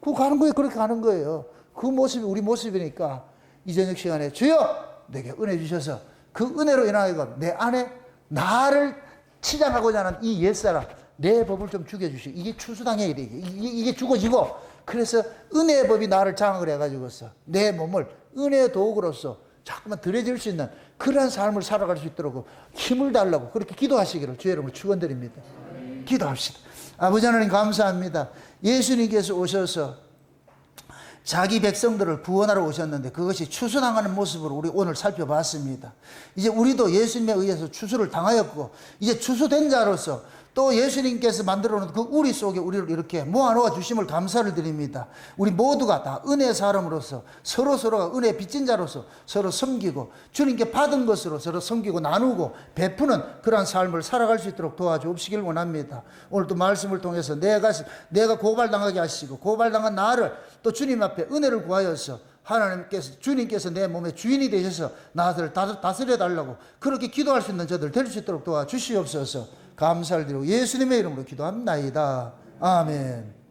그거 가는 거예요. 그렇게 가는 거예요. 그 모습이 우리 모습이니까 이 저녁 시간에 주여, 내게 은혜 주셔서 그 은혜로 인하여 내 안에 나를 치장하고자 하는 이 옛사람, 내 법을 좀 죽여주시고, 이게 추수당해야 돼. 이게 죽어지고, 그래서 은혜의 법이 나를 장악을 해가지고서 내 몸을 은혜의 도구로서 자꾸만 들여질 수 있는 그러한 삶을 살아갈 수 있도록 힘을 달라고 그렇게 기도하시기를 주의 이름으로 축원드립니다. 기도합시다. 아버지 하나님 감사합니다. 예수님께서 오셔서 자기 백성들을 구원하러 오셨는데 그것이 추수당하는 모습으로 우리 오늘 살펴봤습니다. 이제 우리도 예수님에 의해서 추수를 당하였고 이제 추수된 자로서 또 예수님께서 만들어 놓은 그 우리 속에 우리를 이렇게 모아놓아 주심을 감사를 드립니다. 우리 모두가 다 은혜의 사람으로서 서로가 은혜의 빚진 자로서 서로 섬기고 주님께 받은 것으로 서로 섬기고 나누고 베푸는 그러한 삶을 살아갈 수 있도록 도와주옵시길 원합니다. 오늘도 말씀을 통해서 내가 고발당하게 하시고 고발당한 나를 또 주님 앞에 은혜를 구하여서 주님께서 내 몸의 주인이 되셔서 나를 다스려 달라고 그렇게 기도할 수 있는 저들 될 수 있도록 도와주시옵소서. 감사를 드리고 예수님의 이름으로 기도합나이다. 아멘.